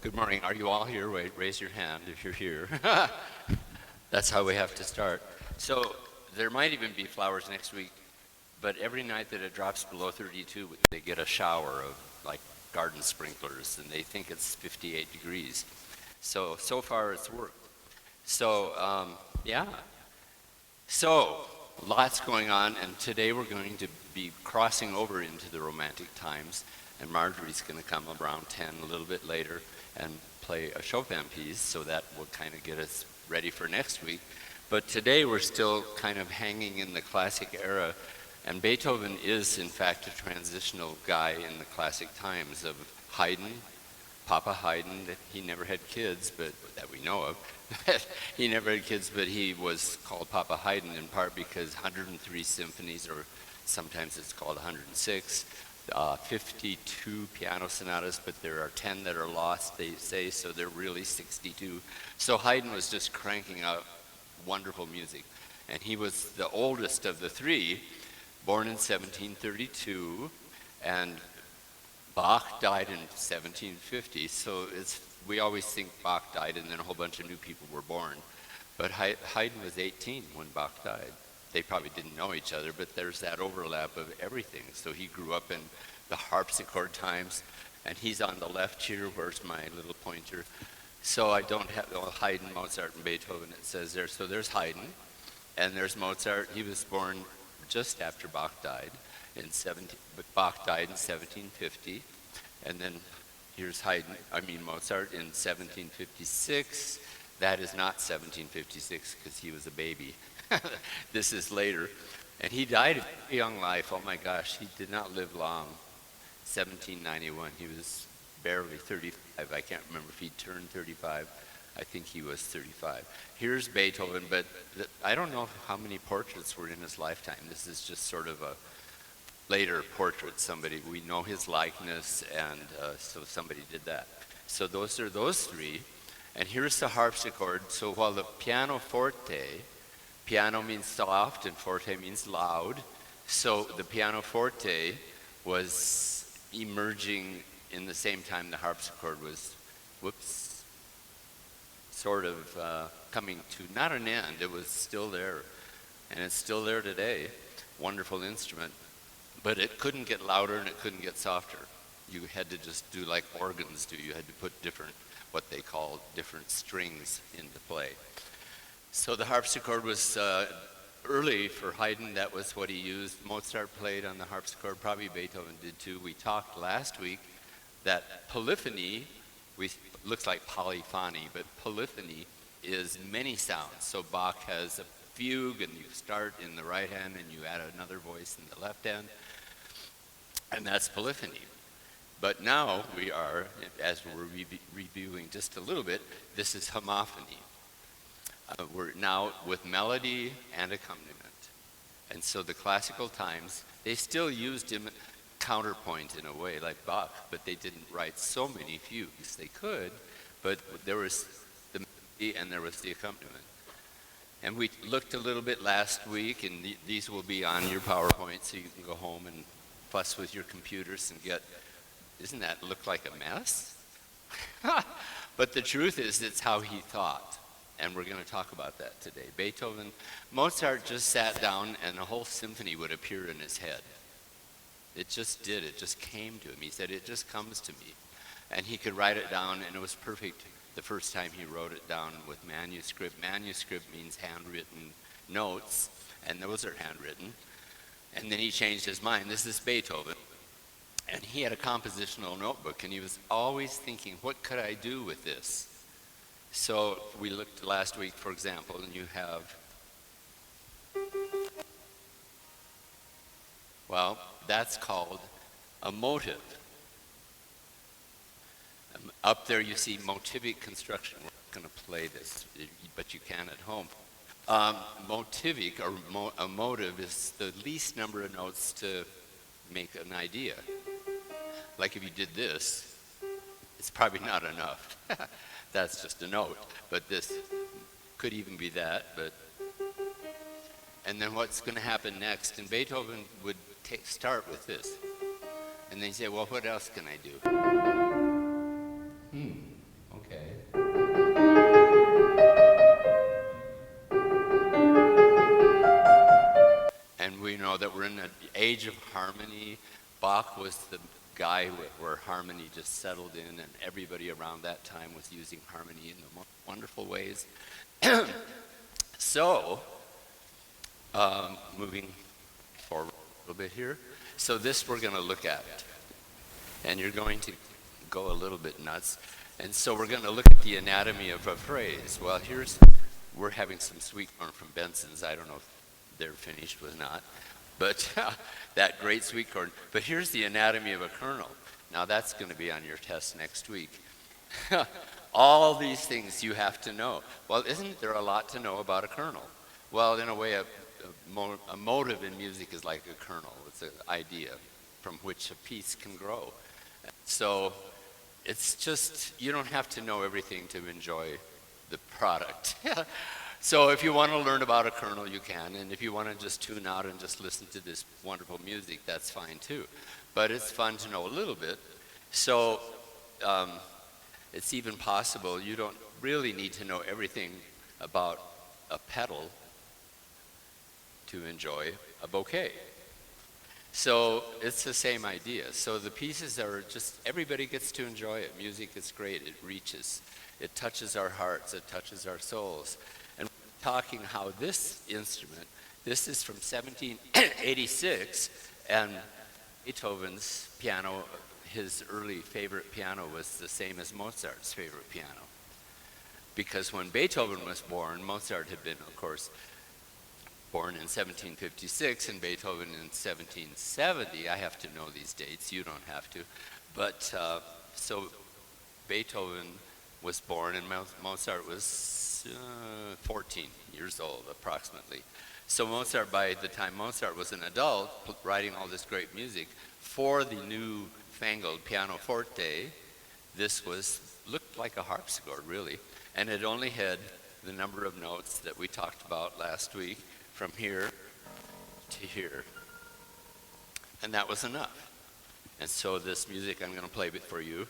Good morning. Are you all here? Wait, raise your hand if you're here. That's how we have to start. So there might even be flowers next week, but every night that it drops below 32, they get a shower of like garden sprinklers, and they think it's 58 degrees. So far it's worked. So, yeah. So, lots going on, and today we're going to be crossing over into the Romantic times, and Marjorie's going to come around 10 a little bit later and play a Chopin piece, so that will kind of get us ready for next week. But today we're still kind of hanging in the classic era, and Beethoven is in fact a transitional guy in the classic times of Haydn, Papa Haydn. He never had kids, but that we know of. He never had kids, but he was called Papa Haydn in part because 103 symphonies, or sometimes it's called 106, 52 piano sonatas, but there are 10 that are lost, they say, so they're really 62. So Haydn was just cranking out wonderful music. And he was the oldest of the three, born in 1732, and Bach died in 1750, so we always think Bach died and then a whole bunch of new people were born. But Haydn was 18 when Bach died. They probably didn't know each other, but there's that overlap of everything. So he grew up in the harpsichord times, and he's on the left here. Where's my little pointer? So I don't have Haydn, Mozart, and Beethoven, it says there. So there's Haydn, and there's Mozart. He was born just after Bach died, but Bach died in 1750, and then here's Mozart in 1756. That is not 1756 because he was a baby. This is later. And he died of a young life. Oh my gosh, he did not live long. 1791, he was barely 35. I can't remember if he turned 35. I think he was 35. Here's Beethoven, but I don't know how many portraits were in his lifetime. This is just sort of a later portrait. We know his likeness, and so somebody did that. So those are those three. And here's the harpsichord. So while the pianoforte, piano means soft and forte means loud, so the pianoforte was emerging in the same time the harpsichord was, sort of coming to not an end. It was still there, and it's still there today. Wonderful instrument, but it couldn't get louder and it couldn't get softer. You had to just do like organs do. You had to put what they called different strings into play. So the harpsichord was early for Haydn. That was what he used. Mozart played on the harpsichord, probably Beethoven did too. We talked last week that polyphony, looks like polyphony, but polyphony is many sounds. So Bach has a fugue, and you start in the right hand and you add another voice in the left hand, and that's polyphony. But now we are, as we're reviewing just a little bit, this is homophony. We're now with melody and accompaniment. And so the classical times, they still used counterpoint in a way like Bach, but they didn't write so many fugues. They could, but there was the melody and there was the accompaniment. And we looked a little bit last week, and these will be on your PowerPoint, so you can go home and fuss with your computers and doesn't that look like a mess? But the truth is, it's how he thought. And we're going to talk about that today. Mozart just sat down and a whole symphony would appear in his head. It just did. It just came to him. He said, it just comes to me. And he could write it down, and it was perfect the first time he wrote it down with manuscript. Manuscript means handwritten notes, and those are handwritten. And then he changed his mind. This is Beethoven. And he had a compositional notebook, and he was always thinking, what could I do with this? So we looked last week, for example, and you have, well, that's called a motive. Up there you see motivic construction. We're not going to play this, but you can at home. Motivic, or a motive, is the least number of notes to make an idea. Like if you did this, it's probably not enough. That's just a note, but this could even be that. And then what's going to happen next? And Beethoven would start with this, and then he'd say, well, what else can I do? in the age of harmony. Bach was the guy where harmony just settled in, and everybody around that time was using harmony in the most wonderful ways. So, moving forward a little bit here. So this we're going to look at, and you're going to go a little bit nuts. And so we're going to look at the anatomy of a phrase. Well, we're having some sweet corn from Benson's. I don't know if they're finished with not, but that great sweet corn. But here's the anatomy of a kernel. Now that's going to be on your test next week. All these things you have to know. Well, isn't there a lot to know about a kernel? Well, in a way, a motive in music is like a kernel. It's an idea from which a piece can grow. So it's just, you don't have to know everything to enjoy the product. So if you want to learn about a kernel, you can. And if you want to just tune out and just listen to this wonderful music, that's fine too. But it's fun to know a little bit. So it's even possible you don't really need to know everything about a petal to enjoy a bouquet. So it's the same idea. So the pieces are just, everybody gets to enjoy it. Music is great. It reaches. It touches our hearts. It touches our souls. And we're talking how this instrument, this is from 1786, and Beethoven's piano, his early favorite piano was the same as Mozart's favorite piano. Because when Beethoven was born, Mozart had been, of course, born in 1756 and Beethoven in 1770. I have to know these dates, you don't have to. But so Beethoven was born and Mozart was 14 years old approximately. So Mozart, by the time Mozart was an adult, writing all this great music for the new-fangled pianoforte, this looked like a harpsichord really, and it only had the number of notes that we talked about last week, from here to here. And that was enough. And so this music, I'm going to play it for you.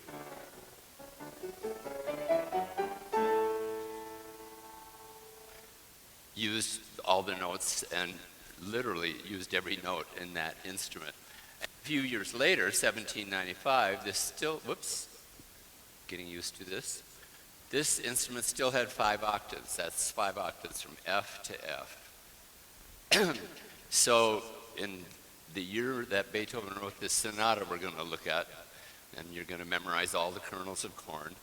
Used all the notes and literally used every note in that instrument. A few years later, 1795, this still, getting used to this. This instrument still had 5 octaves. That's 5 octaves from F to F. So in the year that Beethoven wrote this sonata we're going to look at, and you're going to memorize all the kernels of corn,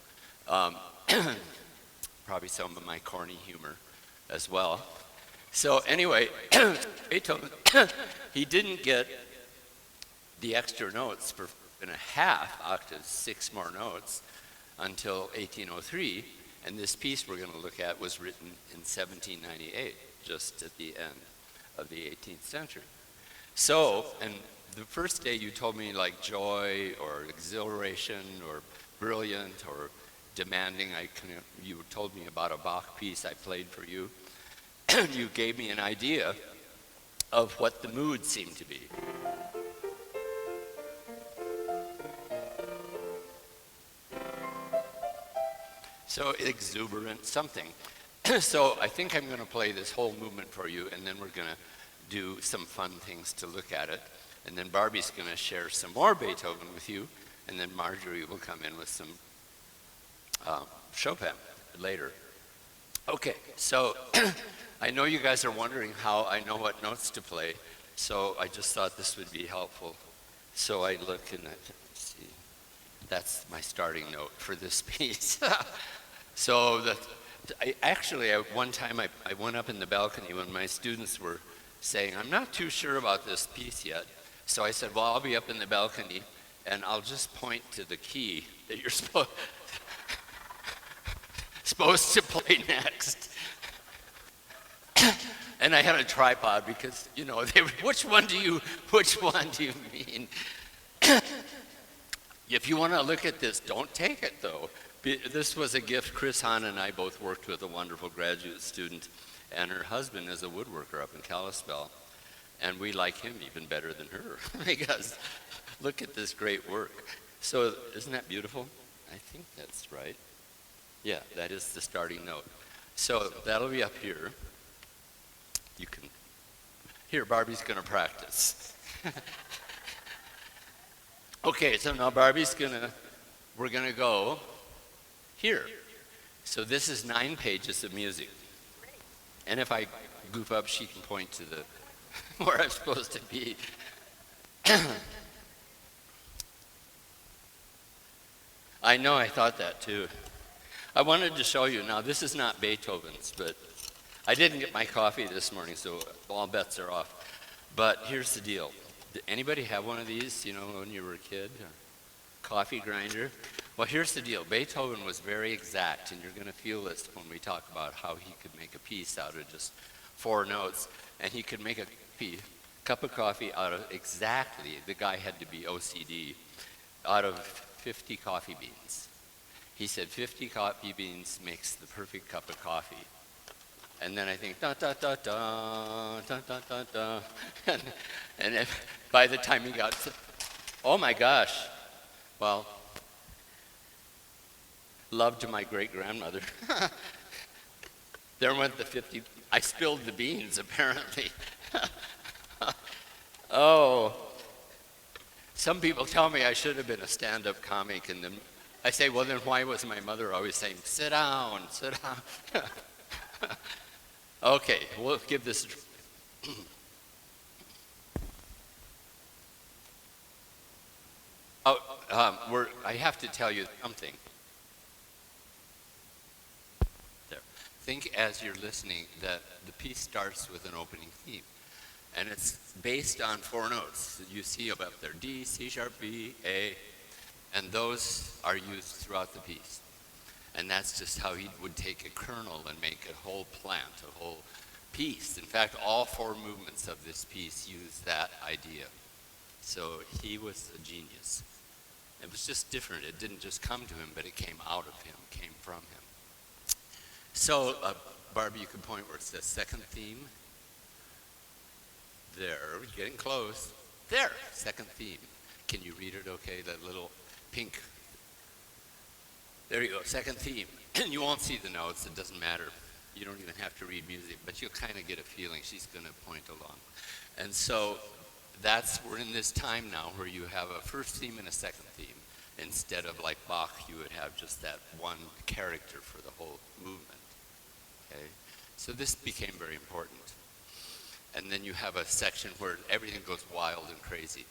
probably some of my corny humor as well. So anyway, Beethoven, he didn't get the extra notes for in a half octave, 6 more notes, until 1803, and this piece we're going to look at was written in 1798, just at the end of the 18th century. So, and the first day you told me like joy or exhilaration or brilliant or demanding, you told me about a Bach piece I played for you. You gave me an idea of what the mood seemed to be. So exuberant something. So I think I'm going to play this whole movement for you, and then we're going to do some fun things to look at it. And then Barbie's going to share some more Beethoven with you, and then Marjorie will come in with some Chopin later. Okay, so I know you guys are wondering how I know what notes to play, so I just thought this would be helpful. So I look and let's see, that's my starting note for this piece. So one time I went up in the balcony when my students were saying, I'm not too sure about this piece yet. So I said, well, I'll be up in the balcony and I'll just point to the key that you're supposed to play next. And I had a tripod because, you know, which one do you mean? If you want to look at this, don't take it though. This was a gift. Chris Hahn and I both worked with a wonderful graduate student, and her husband is a woodworker up in Kalispell, and we like him even better than her because look at this great work. So isn't that beautiful? I think that's right. Yeah, that is the starting note. So that'll be up here. You can, Here, Barbie's going to practice. Okay, so now we're going to go here. So this is 9 pages of music. And if I goof up, she can point to the where I'm supposed to be. I know, I thought that too. I wanted to show you, now this is not Beethoven's, but I didn't get my coffee this morning, so all bets are off. But here's the deal. Did anybody have one of these, when you were a kid? A coffee grinder? Well, here's the deal. Beethoven was very exact, and you're going to feel this when we talk about how he could make a piece out of just 4 notes. And he could make a cup of coffee out of exactly, the guy had to be OCD, out of 50 coffee beans. He said 50 coffee beans makes the perfect cup of coffee. And then I think, da da da da, da da da da. And by the time he got to, oh my gosh, well, love to my great-grandmother. There went the 50, I spilled the beans apparently. Oh, some people tell me I should have been a stand-up comic, and then I say, well, then why was my mother always saying, sit down, sit down? Okay, we'll give this I have to tell you something. There. Think as you're listening that the piece starts with an opening theme. And it's based on 4 notes that you see up there, D, C sharp, B, A, and those are used throughout the piece. And that's just how he would take a kernel and make a whole plant, a whole piece. In fact, all 4 movements of this piece use that idea. So he was a genius. It was just different. It didn't just come to him, but it came out of him, came from him. So, Barbie, you can point where it says second theme. There, we're getting close. There, second theme. Can you read it okay? That little pink. There you go, second theme. And you won't see the notes, it doesn't matter. You don't even have to read music, but you'll kind of get a feeling. She's going to point along. And so we're in this time now where you have a first theme and a second theme. Instead of like Bach, you would have just that one character for the whole movement. Okay? So this became very important. And then you have a section where everything goes wild and crazy,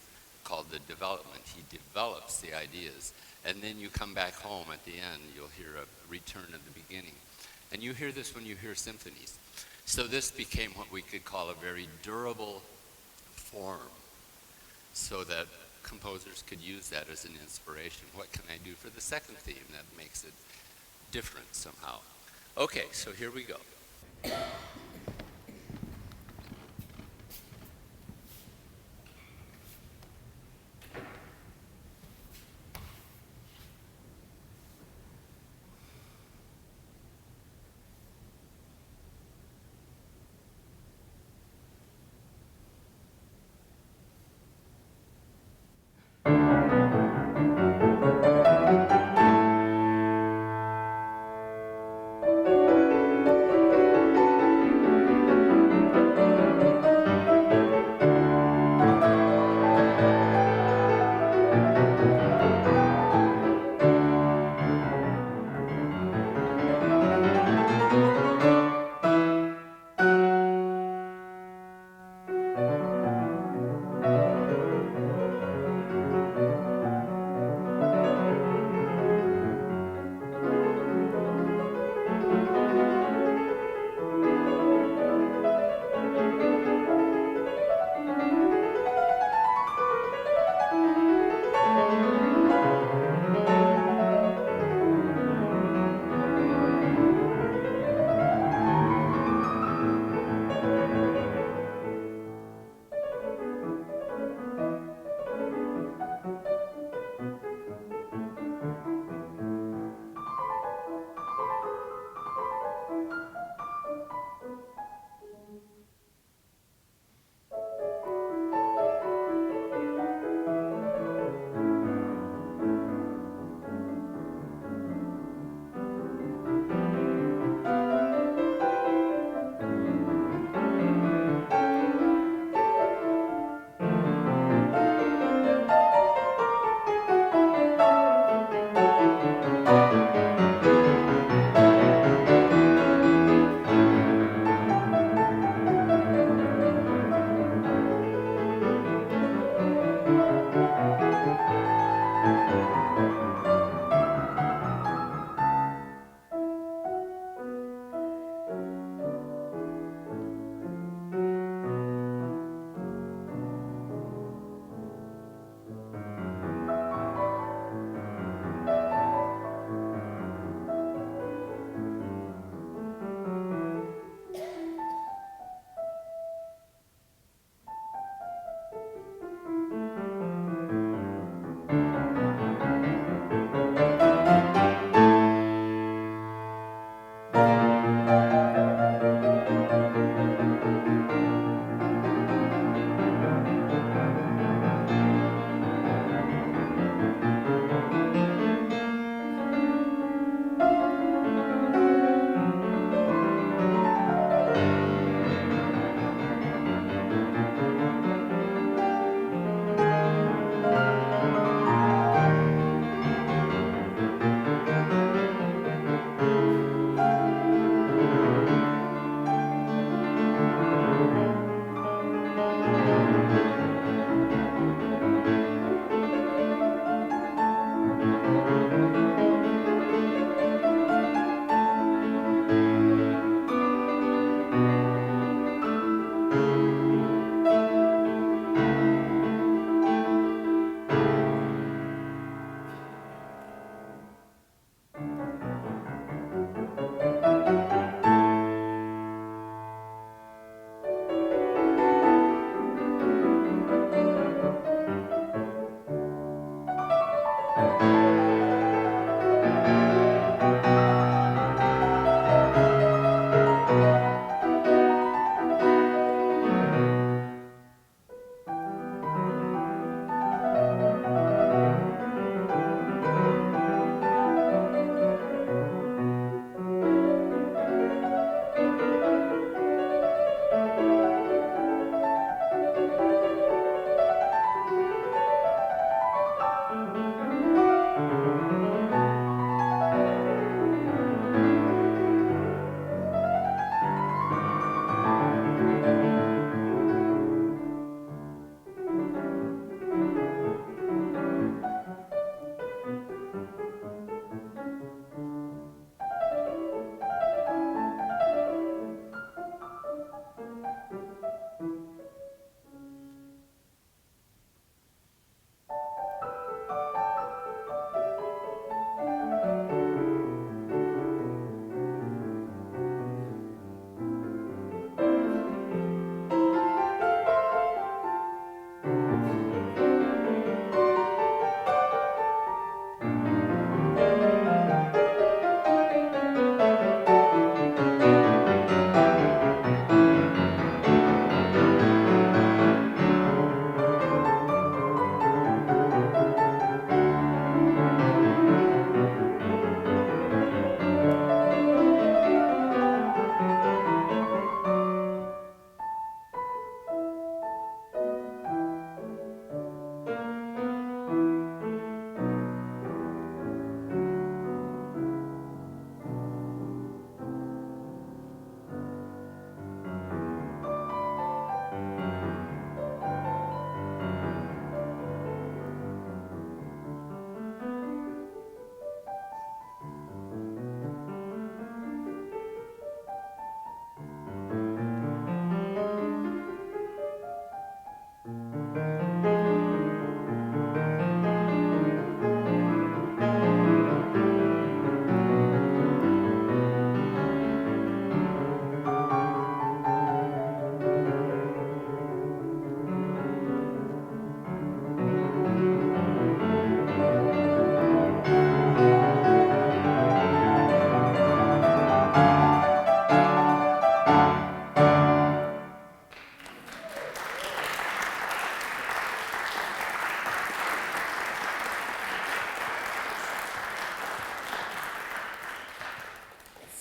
called the development. He develops the ideas. And then you come back home at the end, you'll hear a return at the beginning. And you hear this when you hear symphonies. So this became what we could call a very durable form, so that composers could use that as an inspiration. What can I do for the second theme that makes it different somehow? Okay, so here we go.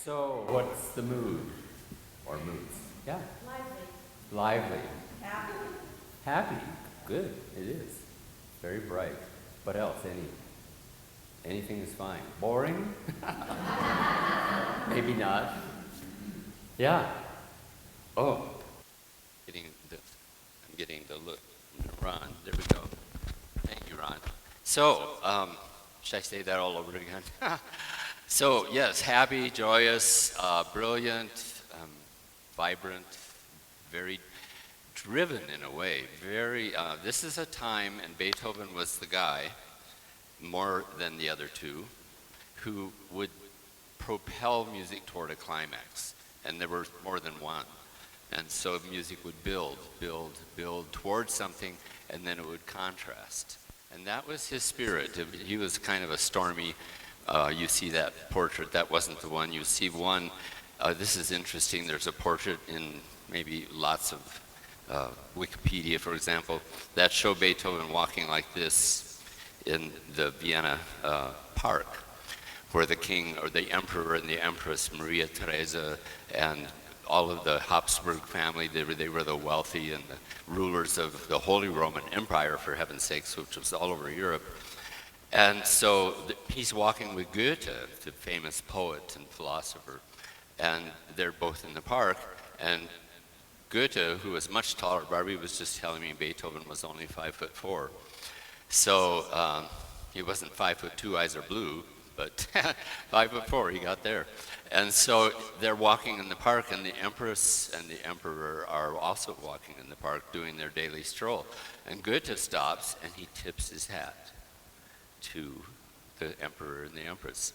So, what's the mood? Or moods? Yeah. Lively. Happy. Happy. Good. It is. Very bright. What else? Anything is fine. Boring? Maybe not. Yeah. Oh. I'm getting the look from Ron. There we go. Thank you, Ron. So, should I say that all over again? So, yes, happy, joyous, brilliant, vibrant, very driven in a way. This is a time, and Beethoven was the guy, more than the other two, who would propel music toward a climax. And there were more than one. And so music would build towards something, and then it would contrast. And that was his spirit. He was kind of a stormy, you see that portrait, that wasn't the one. You see one, this is interesting, there's a portrait in maybe lots of Wikipedia, for example, that show Beethoven walking like this in the Vienna park, where the king or the emperor and the empress, Maria Theresa, and all of the Habsburg family, they were the wealthy and the rulers of the Holy Roman Empire, for heaven's sakes, which was all over Europe. And so he's walking with Goethe, the famous poet and philosopher, and they're both in the park. And Goethe, who was much taller, Barbie was just telling me Beethoven was only 5'4". So he wasn't 5'2", eyes are blue, but 5'4", he got there. And so they're walking in the park, and the empress and the emperor are also walking in the park doing their daily stroll. And Goethe stops and he tips his hat to the emperor and the empress.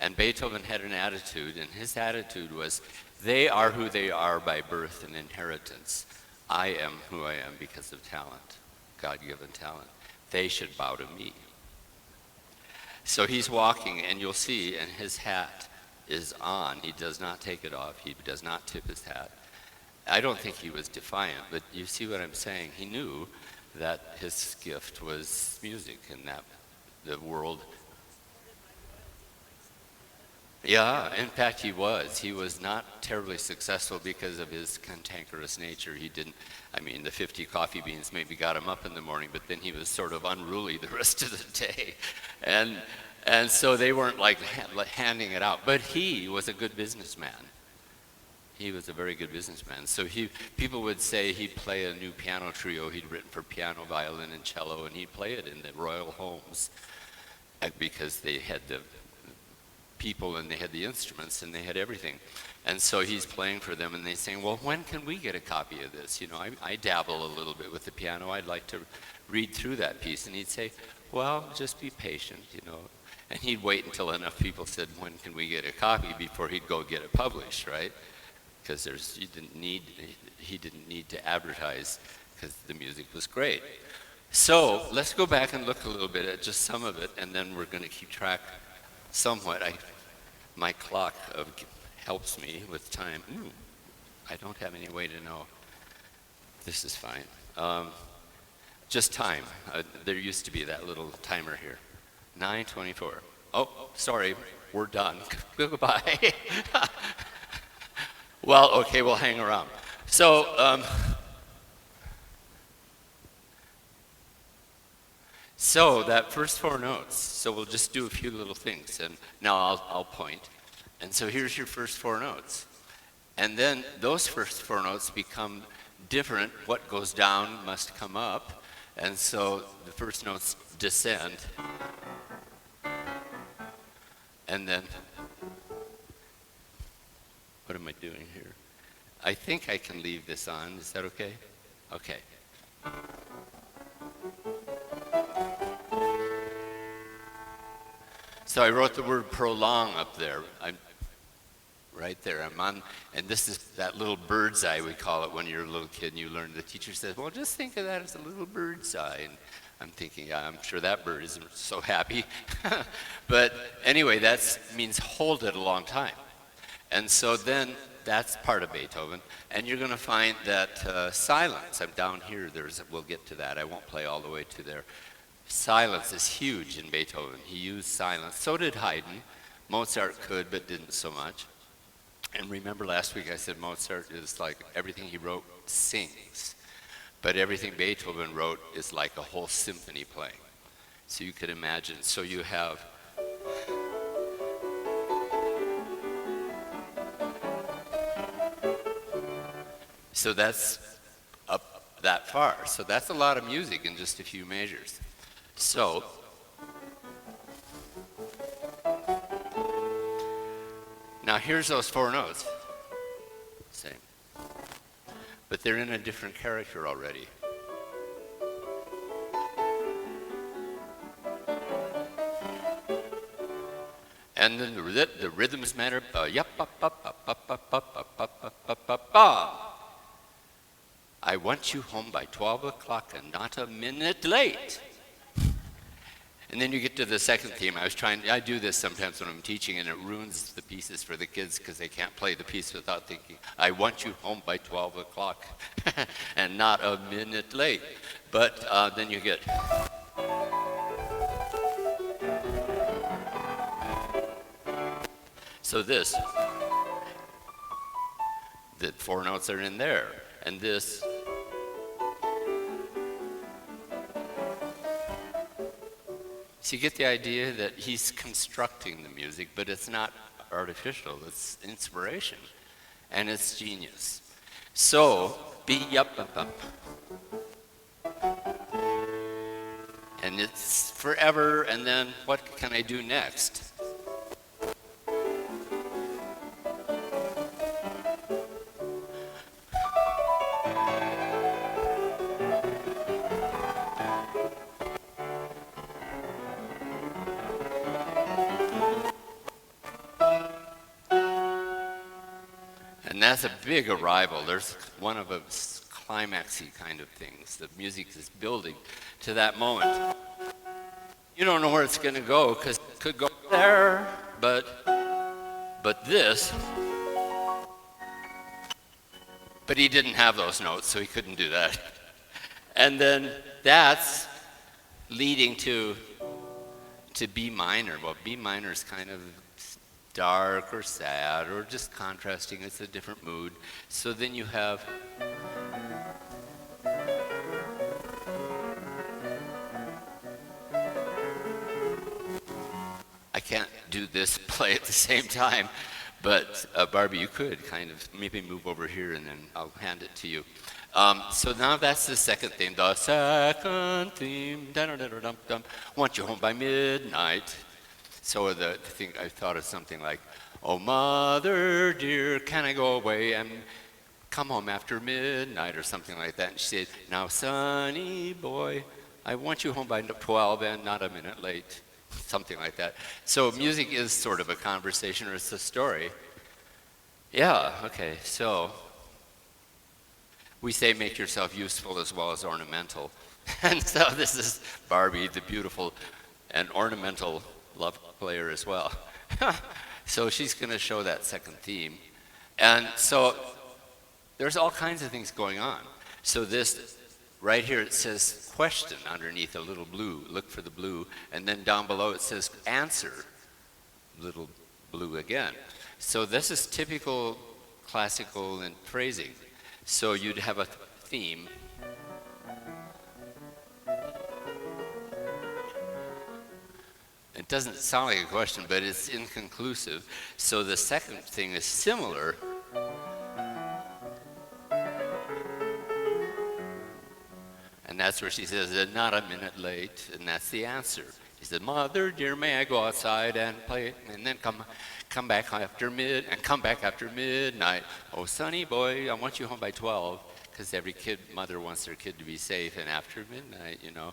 And Beethoven had an attitude, and his attitude was, they are who they are by birth and inheritance. I am who I am because of talent, God-given talent. They should bow to me. So he's walking, and you'll see, and his hat is on. He does not take it off. He does not tip his hat. I don't think he was defiant, but you see what I'm saying? He knew that his gift was music and that the world. Yeah, in fact he was. He was not terribly successful because of his cantankerous nature. He didn't, I mean, the 50 coffee beans maybe got him up in the morning, but then he was sort of unruly the rest of the day. And so they weren't like handing it out. But he was a good businessman. He was a very good businessman. So people would say he'd play a new piano trio he'd written for piano, violin, and cello, and he'd play it in the royal homes because they had the people and they had the instruments and they had everything. And so he's playing for them and they're saying, well, when can we get a copy of this? You know, I dabble a little bit with the piano. I'd like to read through that piece. And he'd say, well, just be patient, you know. And he'd wait until enough people said, when can we get a copy, before he'd go get it published, right? Because he didn't need to advertise because the music was great. So let's go back and look a little bit at just some of it, and then we're going to keep track somewhat. My clock helps me with time. I don't have any way to know. This is fine. Just time. There used to be that little timer here. 9:24. Oh, sorry, we're done. Goodbye. Well, okay, we'll hang around. So, so that first four notes, so we'll just do a few little things, and now I'll point. And so here's your first four notes. And then those first four notes become different. What goes down must come up. And so the first notes descend. And then, what am I doing here? I think I can leave this on. Is that okay? Okay. So I wrote the word prolong up there. I'm right there. I'm on, and this is that little bird's eye, we call it when you're a little kid and you learn. The teacher says, well, just think of that as a little bird's eye. And I'm thinking, yeah, I'm sure that bird isn't so happy. But anyway, that means hold it a long time. And so then that's part of Beethoven. And you're going to find that silence, I'm down here, we'll get to that. I won't play all the way to there. Silence is huge in Beethoven. He used silence. So did Haydn. Mozart could, but didn't so much. And remember last week I said Mozart is like everything he wrote sings. But everything Beethoven wrote is like a whole symphony playing. So you could imagine. So you have so that's up that far. So that's a lot of music in just a few measures. So now here's those four notes. Same. But they're in a different character already. And then the rhythms matter. I want you home by 12 o'clock and not a minute late. And then you get to the second theme. I do this sometimes when I'm teaching, and it ruins the pieces for the kids because they can't play the piece without thinking, I want you home by 12 o'clock and not a minute late. But then you get. So this, the four notes are in there, and this. So you get the idea that he's constructing the music, but it's not artificial, it's inspiration, and it's genius. So, be up, up, up. And it's forever, and then what can I do next? And that's a big arrival. There's one of those climaxy kind of things. The music is building to that moment. You don't know where it's going to go because it could go there, but this, but he didn't have those notes, so he couldn't do that. And then that's leading to B minor. Well, B minor is kind of dark or sad or just contrasting. It's a different mood. So then you have I can't do this play at the same time, but Barbie, you could kind of maybe move over here and then I'll hand it to you. So now that's the second theme. The second theme, dum-dum-dum-dum, want you home by midnight. So the thing, I thought of something like, oh mother dear, can I go away and come home after midnight or something like that. And she said, now sonny boy, I want you home by 12 and not a minute late. Something like that. So music is sort of a conversation or it's a story. Yeah, okay, so we say make yourself useful as well as ornamental. And so this is Barbie, the beautiful and ornamental love player as well. So she's going to show that second theme. And so there's all kinds of things going on. So this, right here it says question underneath a little blue, look for the blue, and then down below it says answer, little blue again. So this is typical classical and phrasing. So you'd have a theme. It doesn't sound like a question, but it's inconclusive. So the second thing is similar. And that's where she says, not a minute late, and that's the answer. He said, mother dear, may I go outside and play, and then come back after midnight. Oh, sonny boy, I want you home by 12, because every mother wants their kid to be safe, and after midnight, you know.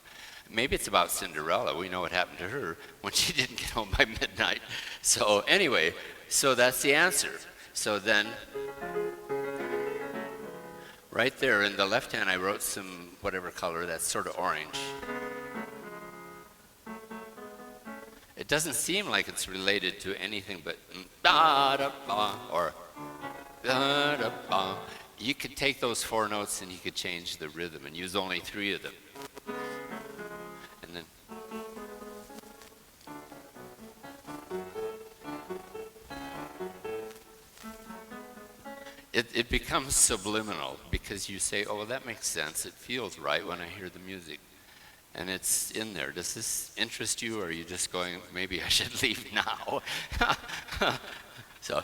Maybe it's about Cinderella. We know what happened to her when she didn't get home by midnight. So anyway, so that's the answer. So then, right there in the left hand, I wrote some whatever color, that's sort of orange. It doesn't seem like it's related to anything but da-da-ba or da-da-ba. You could take those four notes and you could change the rhythm and use only three of them. And then it becomes subliminal because you say, oh, well, that makes sense. It feels right when I hear the music. And it's in there. Does this interest you, or are you just going, maybe I should leave now? So.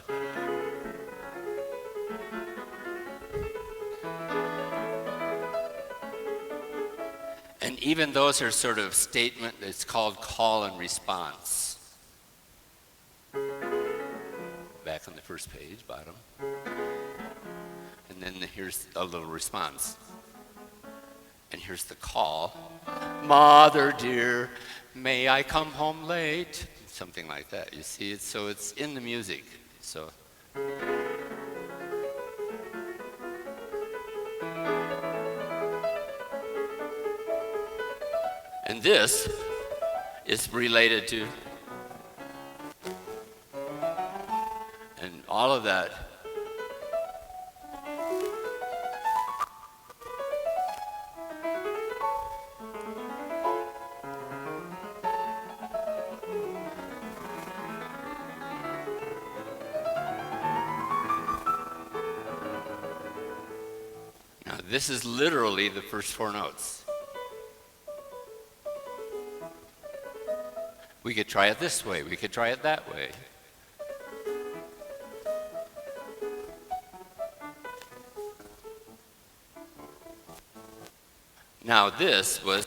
And even those are sort of statement, it's called call and response. Back on the first page, bottom. And then here's a little response. And here's the call. Mother dear, may I come home late? Something like that, you see? So it's in the music. So. And this is related to, and all of that. Now, this is literally the first four notes. We could try it this way. We could try it that way. Now this was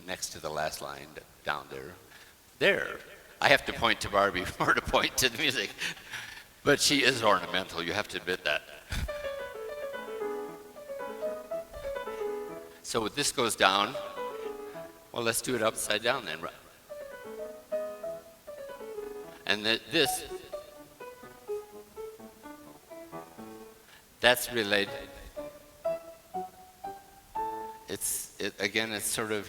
next to the last line down there. There. I have to point to Barbie more to point to the music. But she is ornamental. You have to admit that. So this goes down. Well, let's do it upside down then. And this, that's related. again, it's sort of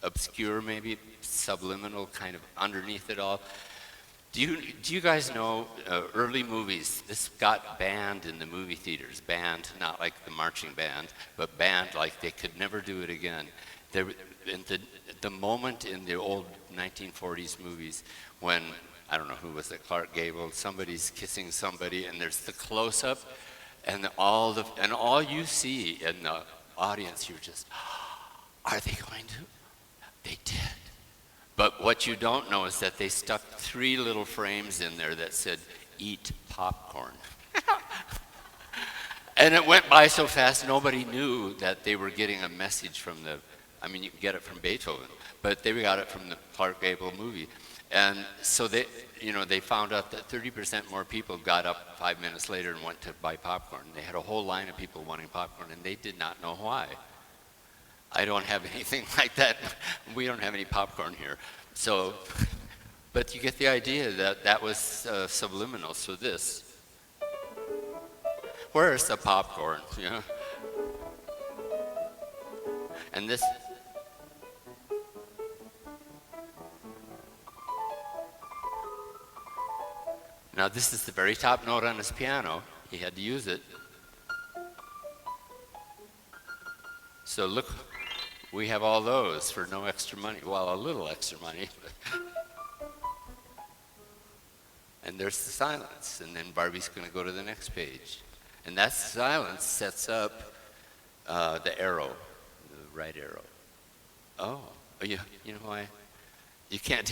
obscure, maybe subliminal, kind of underneath it all. Do you guys know early movies? This got banned in the movie theaters. Banned, not like the marching band, but banned like they could never do it again. In the moment in the old 1940s movies when, I don't know who was it, Clark Gable, somebody's kissing somebody, and there's the close-up, and all you see in the audience, you're just, are they going to? They did. But what you don't know is that they stuck 3 little frames in there that said, eat popcorn. And it went by so fast, nobody knew that they were getting a message from you can get it from Beethoven, but they got it from the Clark Gable movie. And so they found out that 30% more people got up 5 minutes later and went to buy popcorn. They had a whole line of people wanting popcorn, and they did not know why. I don't have anything like that. We don't have any popcorn here. So, but you get the idea that was subliminal. So this, where's the popcorn? You know? And this, now this is the very top note on his piano. He had to use it. So look, we have all those for no extra money. Well, a little extra money. And there's the silence. And then Barbie's going to go to the next page. And that silence sets up the arrow, the right arrow. Oh, you know why? You can't,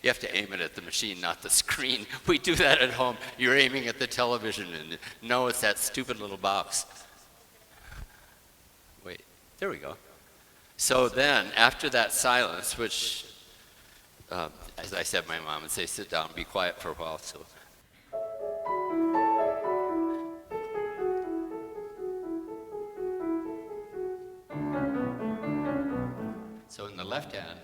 you have to aim it at the machine, not the screen. We do that at home. You're aiming at the television, and no, it's that stupid little box. Wait, there we go. So then, after that silence, which, as I said, my mom would say, sit down, be quiet for a while. So in the left hand,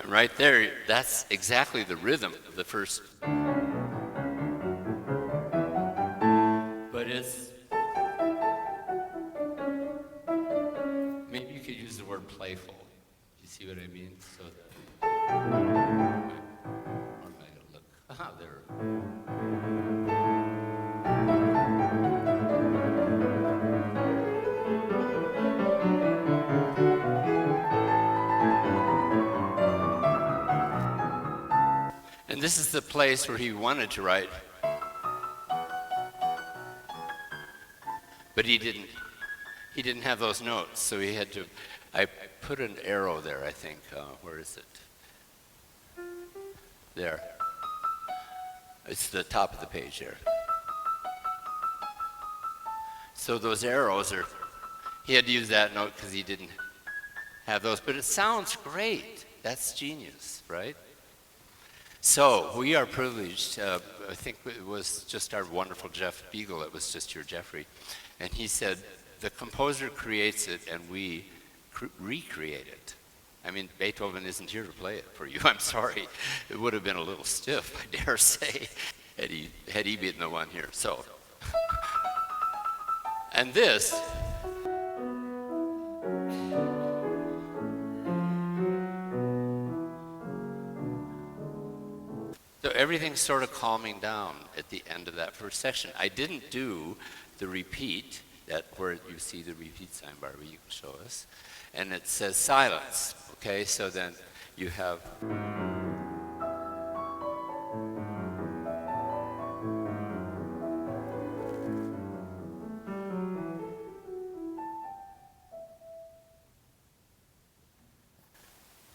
right there, that's exactly the rhythm of the first. But it's, maybe you could use the word playful. You see what I mean? So, where am I going to look? Aha, there. And this is the place where he wanted to write, but he didn't have those notes, so he had to, I put an arrow there, I think. Where is it? There. It's the top of the page there. So those arrows are, he had to use that note because he didn't have those, but it sounds great. That's genius, right? So we are privileged. I think it was just our wonderful Jeff Beagle. It was just your Jeffrey. And he said, the composer creates it and we recreate it. I mean, Beethoven isn't here to play it for you. I'm sorry. It would have been a little stiff, I dare say, had he been the one here. So, and this, so everything's sort of calming down at the end of that first section. I didn't do the repeat, that where you see the repeat sign, Barbie, you can show us. And it says silence, okay? So then you have,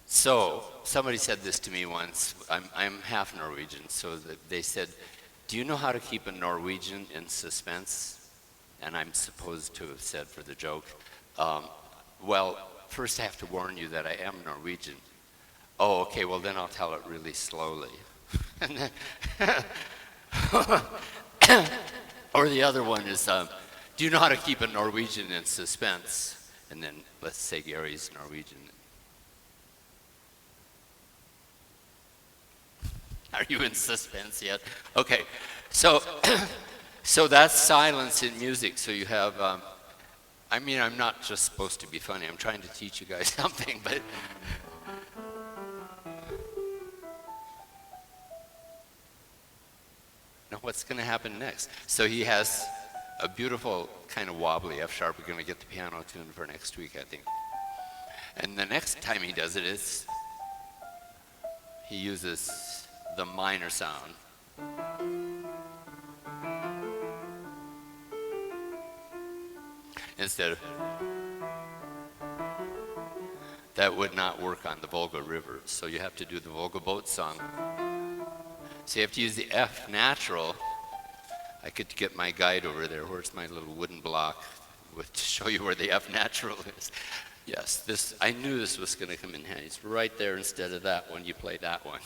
so somebody said this to me once. I'm half Norwegian, so they said, do you know how to keep a Norwegian in suspense? And I'm supposed to have said for the joke, well, first I have to warn you that I am Norwegian. Oh, okay, well then I'll tell it really slowly. And then or the other one is, do you know how to keep a Norwegian in suspense? And then let's say Gary's Norwegian. Are you in suspense yet? Okay, so so that's silence in music. So you have, I mean, I'm not just supposed to be funny. I'm trying to teach you guys something, but now what's going to happen next? So he has a beautiful kind of wobbly F sharp. We're going to get the piano tuned for next week, I think. And the next time he does it, he uses the minor sound. Instead of, that would not work on the Volga River, so you have to do the Volga boat song. So you have to use the F natural. I could get my guide over there. Where's my little wooden block to show you where the F natural is? Yes, I knew this was going to come in handy. It's right there instead of that one. You play that one.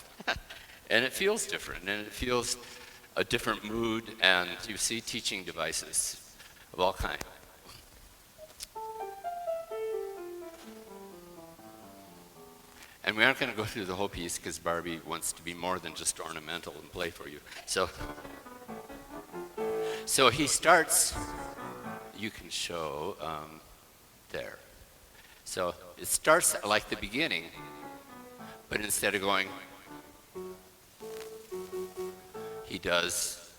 And it feels different, and it feels a different mood, and you see teaching devices of all kinds. And we aren't going to go through the whole piece because Barbie wants to be more than just ornamental and play for you. So he starts, you can show there. So it starts like the beginning, but instead of going, he does.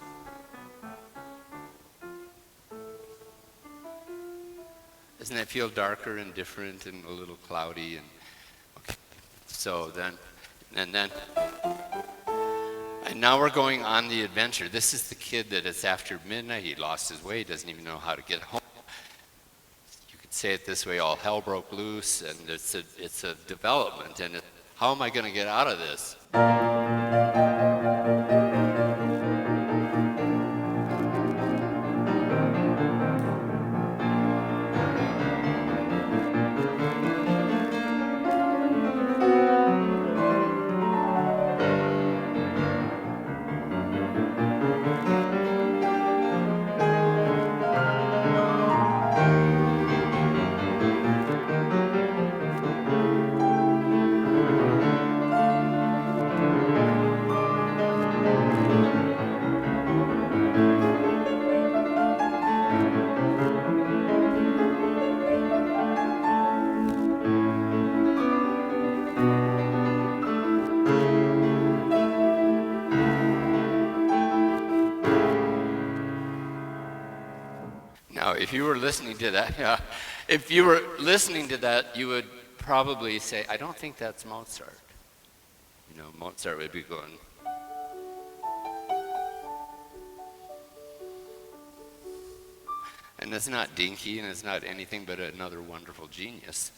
Doesn't that feel darker and different and a little cloudy? And okay. So then, and now we're going on the adventure. This is the kid that it's after midnight. He lost his way. He doesn't even know how to get home. You could say it this way: all hell broke loose, and it's a development. And how am I going to get out of this? If you were listening to that, if you were listening to that, you would probably say, I don't think that's Mozart. You know, Mozart would be going. And it's not dinky, and it's not anything but another wonderful genius.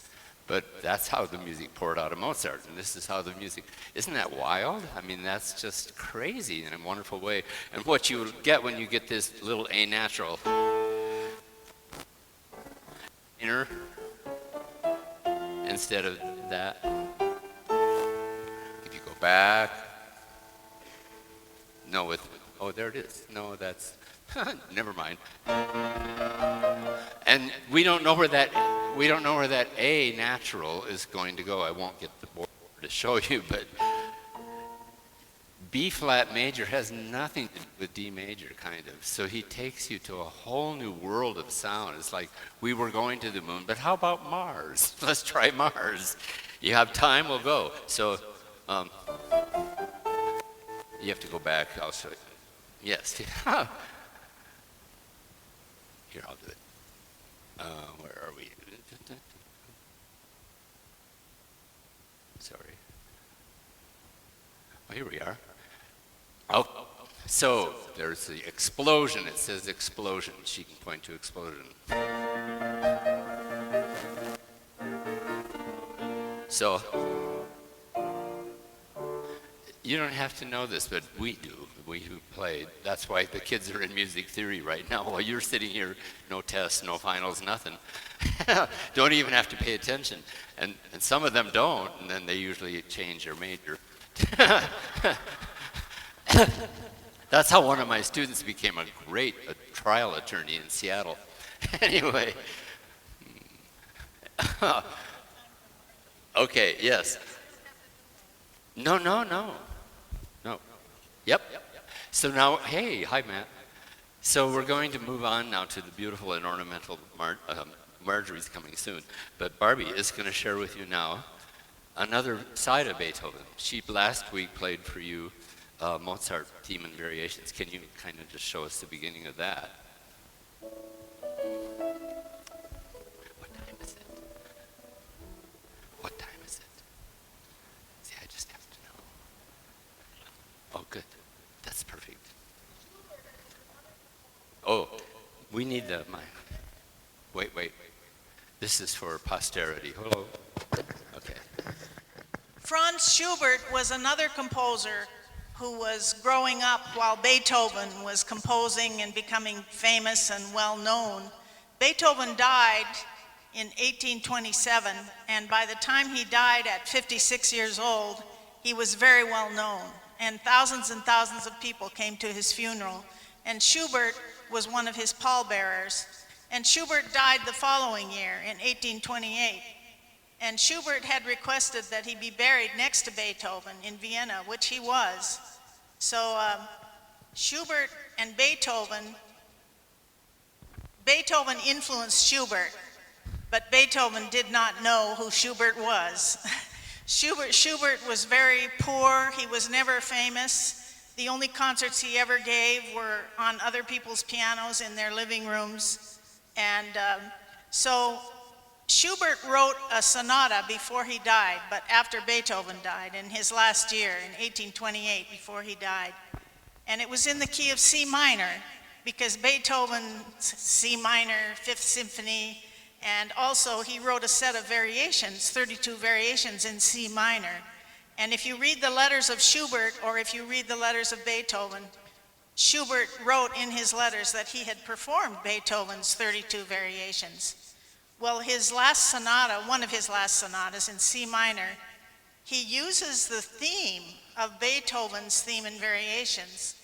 But that's how the music poured out of Mozart, and this is how the music, isn't that wild? I mean, that's just crazy in a wonderful way. And what you get when you get this little A natural, inner, instead of that. If you go back, no, oh, there it is. No, that's, never mind. And we don't know where that A natural is going to go. I won't get the board to show you, but B flat major has nothing to do with D major, kind of. So he takes you to a whole new world of sound. It's like we were going to the moon, but how about Mars? Let's try Mars. You have time, we'll go. So you have to go back. I'll show you. Yes. Here, I'll do it. Where are we? Sorry. Oh, here we are. Oh, so there's the explosion. It says explosion. She can point to explosion. So You don't have to know this, but we do, we who played. That's why the kids are in music theory right now, while you're sitting here, no tests, no finals, nothing. Don't even have to pay attention. And some of them don't, and then they usually change their major. That's how one of my students became a great trial attorney in Seattle. Anyway. Okay, yes. No. Yep. So now, hey, hi, Matt. So we're going to move on now to the beautiful and ornamental Marjorie's coming soon. But Barbie is going to share with you now another side of Beethoven. She last week played for you Mozart theme and variations. Can you kind of just show us the beginning of that? What time is it? What time is it? See, I just have to know. Oh, good. That's perfect. Oh, we need the mic. Wait. This is for posterity. Hello. Okay. Franz Schubert was another composer who was growing up while Beethoven was composing and becoming famous and well known. Beethoven died in 1827, and by the time he died at 56 years old, he was very well known, and thousands of people came to his funeral, and Schubert was one of his pallbearers. And Schubert died the following year in 1828. And Schubert had requested that he be buried next to Beethoven in Vienna, which he was. So Schubert and Beethoven influenced Schubert, but Beethoven did not know who Schubert was. Schubert was very poor. He was never famous. The only concerts he ever gave were on other people's pianos in their living rooms. And so Schubert wrote a sonata before he died, but after Beethoven died, in his last year, in 1828, before he died. And it was in the key of C minor, because Beethoven's C minor, Fifth Symphony, and also he wrote a set of variations, 32 variations in C minor. And if you read the letters of Schubert, or if you read the letters of Beethoven, Schubert wrote in his letters that he had performed Beethoven's 32 variations. Well, his last sonata, one of his last sonatas in C minor, he uses the theme of Beethoven's theme and variations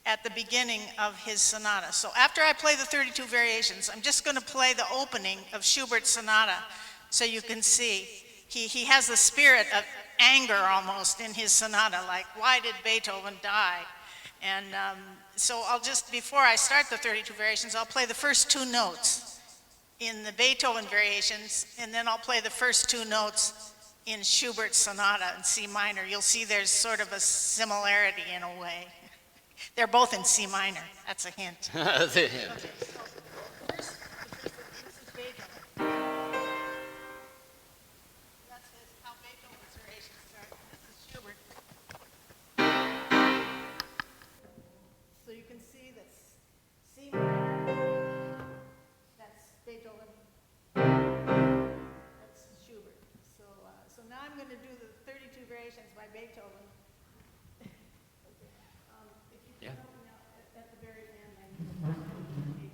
at the beginning of his sonata. So after I play the 32 variations, I'm just going to play the opening of Schubert's sonata so you can see. He has the spirit of anger almost in his sonata, like, why did Beethoven die? And so I'll just, before I start the 32 variations, I'll play the first two notes in the Beethoven variations, and then I'll play the first two notes in Schubert's sonata in C minor. You'll see there's sort of a similarity in a way. They're both in C minor. That's a hint. That's a hint. Okay, so first, this is Beethoven. That's how Beethoven's variations start. This is Schubert. So you can see that's C minor. That's Beethoven. That's Schubert. So now I'm going to do the 32 variations by Beethoven. If you can help me out at the very end, I need to page.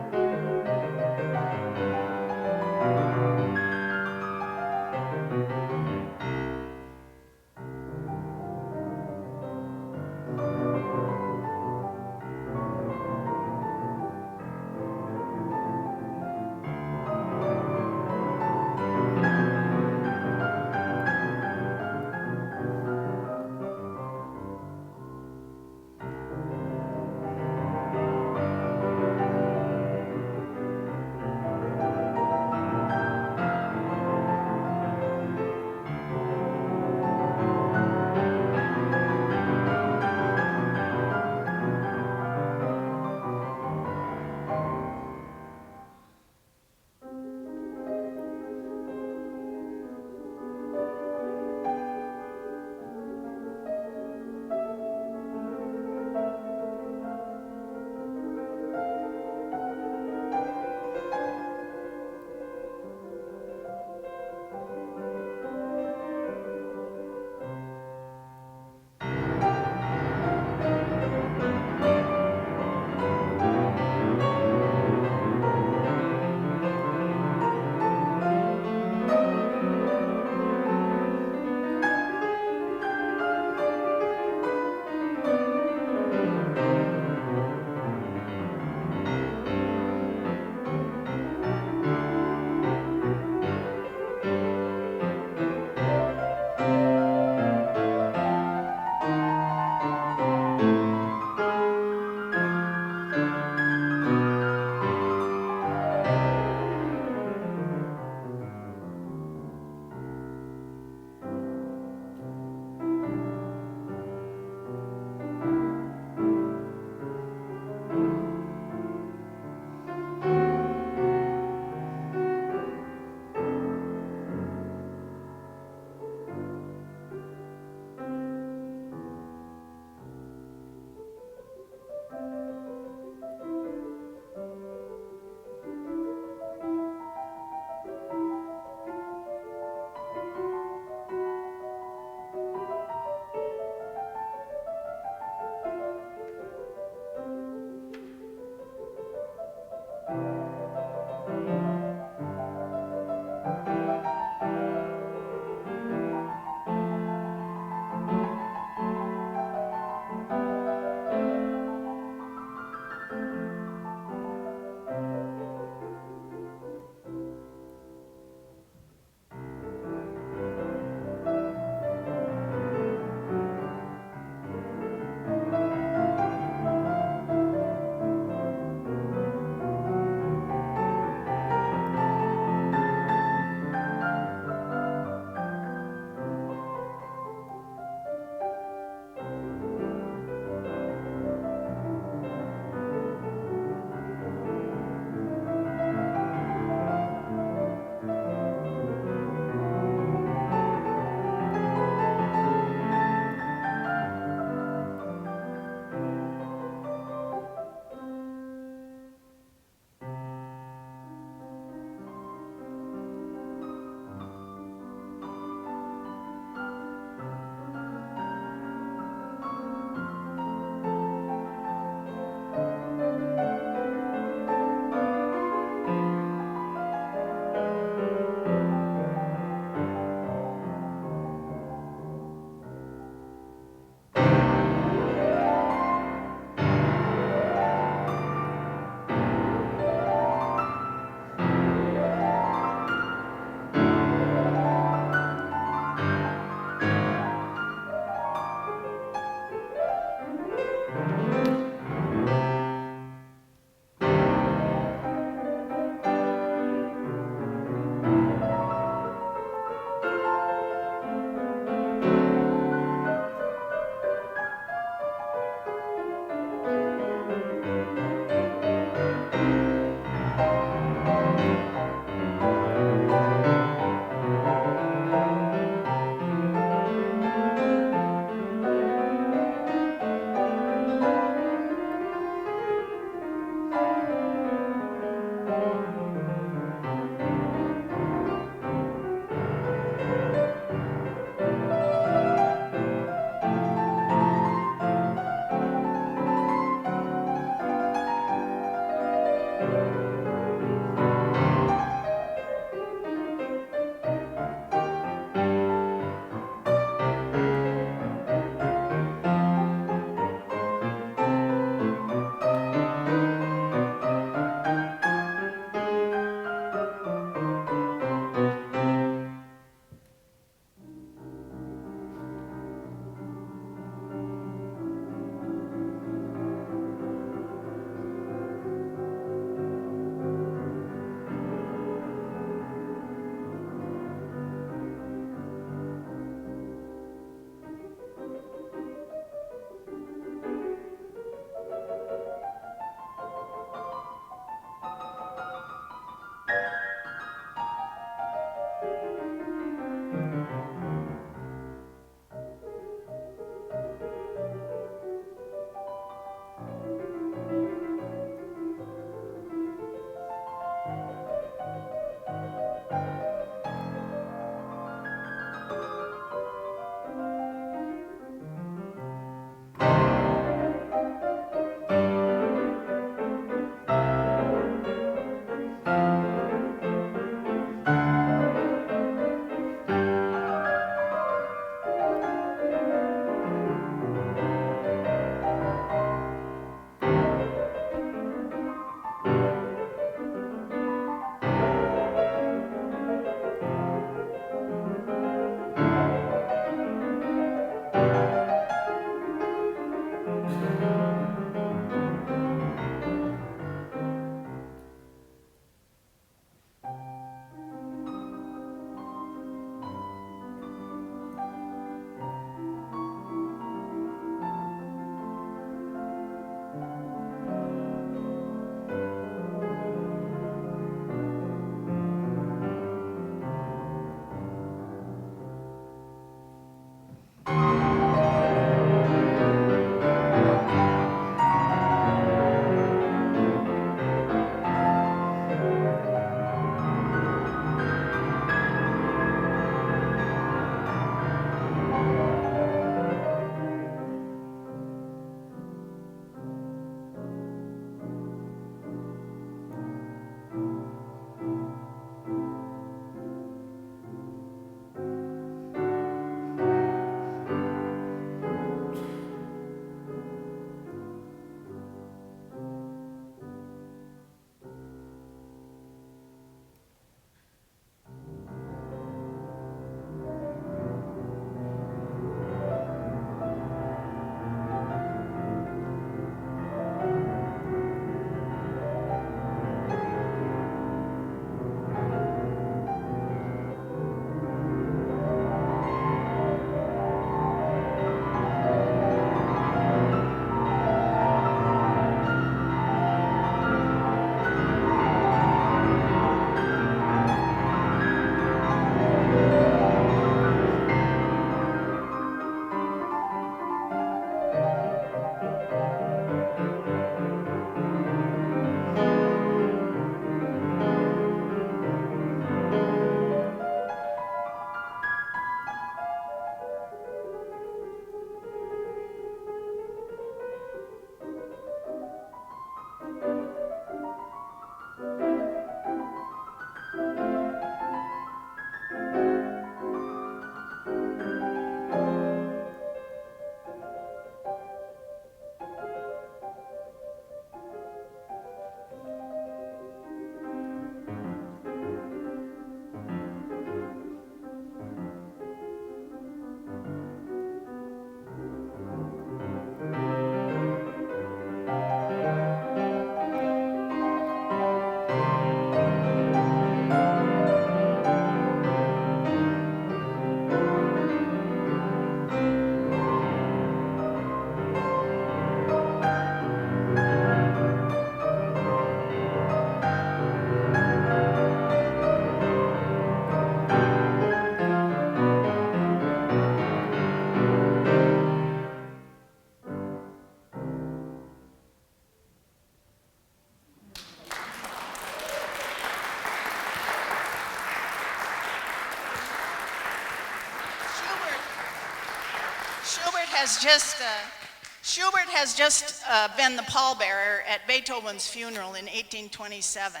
Schubert has just been the pallbearer at Beethoven's funeral in 1827.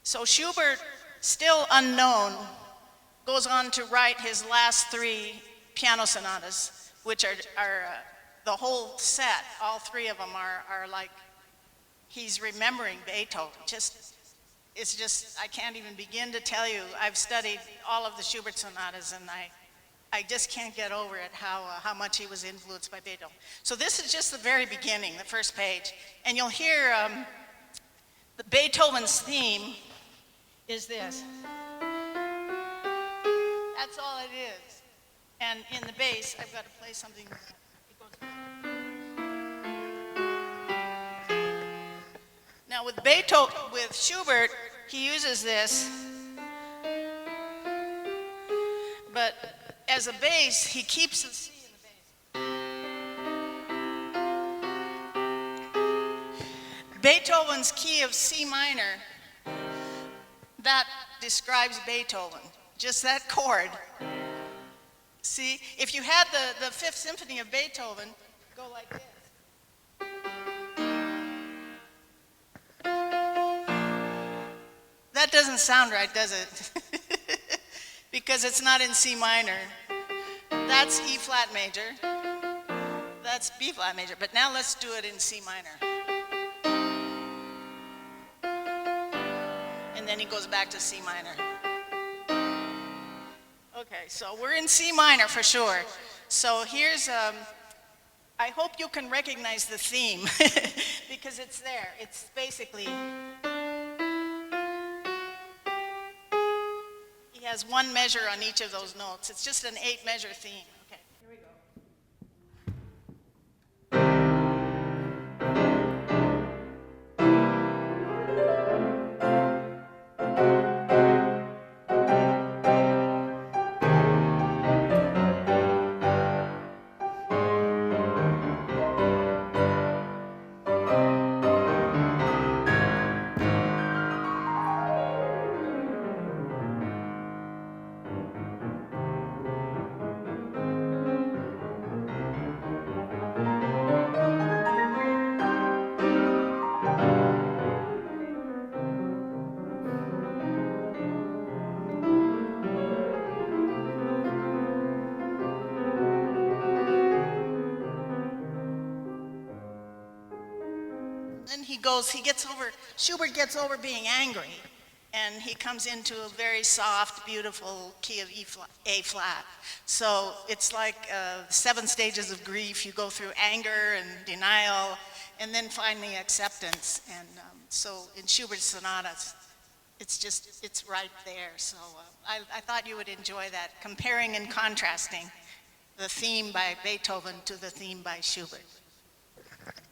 So Schubert, still unknown, goes on to write his last 3 piano sonatas, which are the whole set. All 3 of them are like he's remembering Beethoven. It's just, I can't even begin to tell you. I've studied all of the Schubert sonatas, and I just can't get over it, how much he was influenced by Beethoven. So this is just the very beginning, the first page. And you'll hear the Beethoven's theme is this. That's all it is. And in the bass, I've got to play something. It goes back. Now with Schubert, he uses this, but as a bass, he keeps the C in the bass. Beethoven's key of C minor, that describes Beethoven, just that chord. See, if you had the Fifth Symphony of Beethoven, go like this. That doesn't sound right, does it? Because it's not in C minor. That's E flat major. That's B flat major. But now let's do it in C minor. And then he goes back to C minor. Okay, so we're in C minor for sure. So here's, I hope you can recognize the theme because it's there. It's basically, he has 1 measure on each of those notes. It's just an 8-measure theme. Okay, here we go. Then Schubert gets over being angry, and he comes into a very soft, beautiful key of A flat. So it's like 7 stages of grief. You go through anger and denial, and then finally acceptance. And so in Schubert's sonatas, it's right there. So I thought you would enjoy that, comparing and contrasting the theme by Beethoven to the theme by Schubert.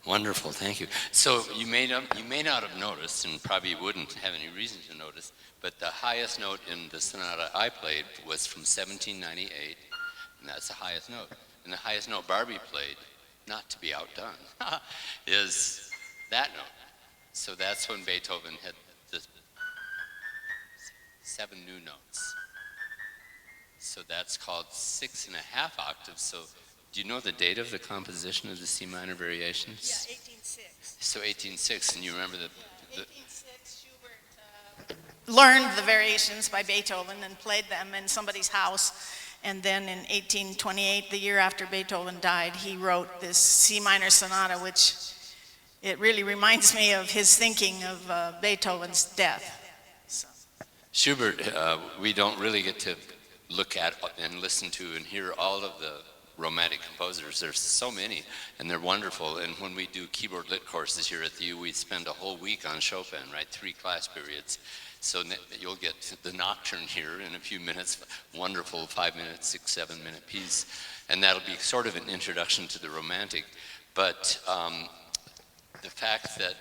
Wonderful, thank you. So you may not have noticed, and probably wouldn't have any reason to notice, but the highest note in the sonata I played was from 1798, and that's the highest note. And the highest note Barbie played, not to be outdone, is that note. So that's when Beethoven had the 7 new notes. So that's called 6.5 octaves. So do you know the date of the composition of the C minor variations? Yeah, 1806. So 1806, and you remember the 1806, Schubert learned the variations by Beethoven and played them in somebody's house. And then in 1828, the year after Beethoven died, he wrote this C minor sonata, which it really reminds me of his thinking of Beethoven's death. So. Schubert, we don't really get to look at and listen to and hear all of the romantic composers. There's so many, and they're wonderful. And when we do keyboard lit courses here at the U, we spend a whole week on Chopin, right? 3 class periods. So you'll get the nocturne here in a few minutes, wonderful 5-minute, 6, 7-minute piece. And that'll be sort of an introduction to the romantic. But the fact that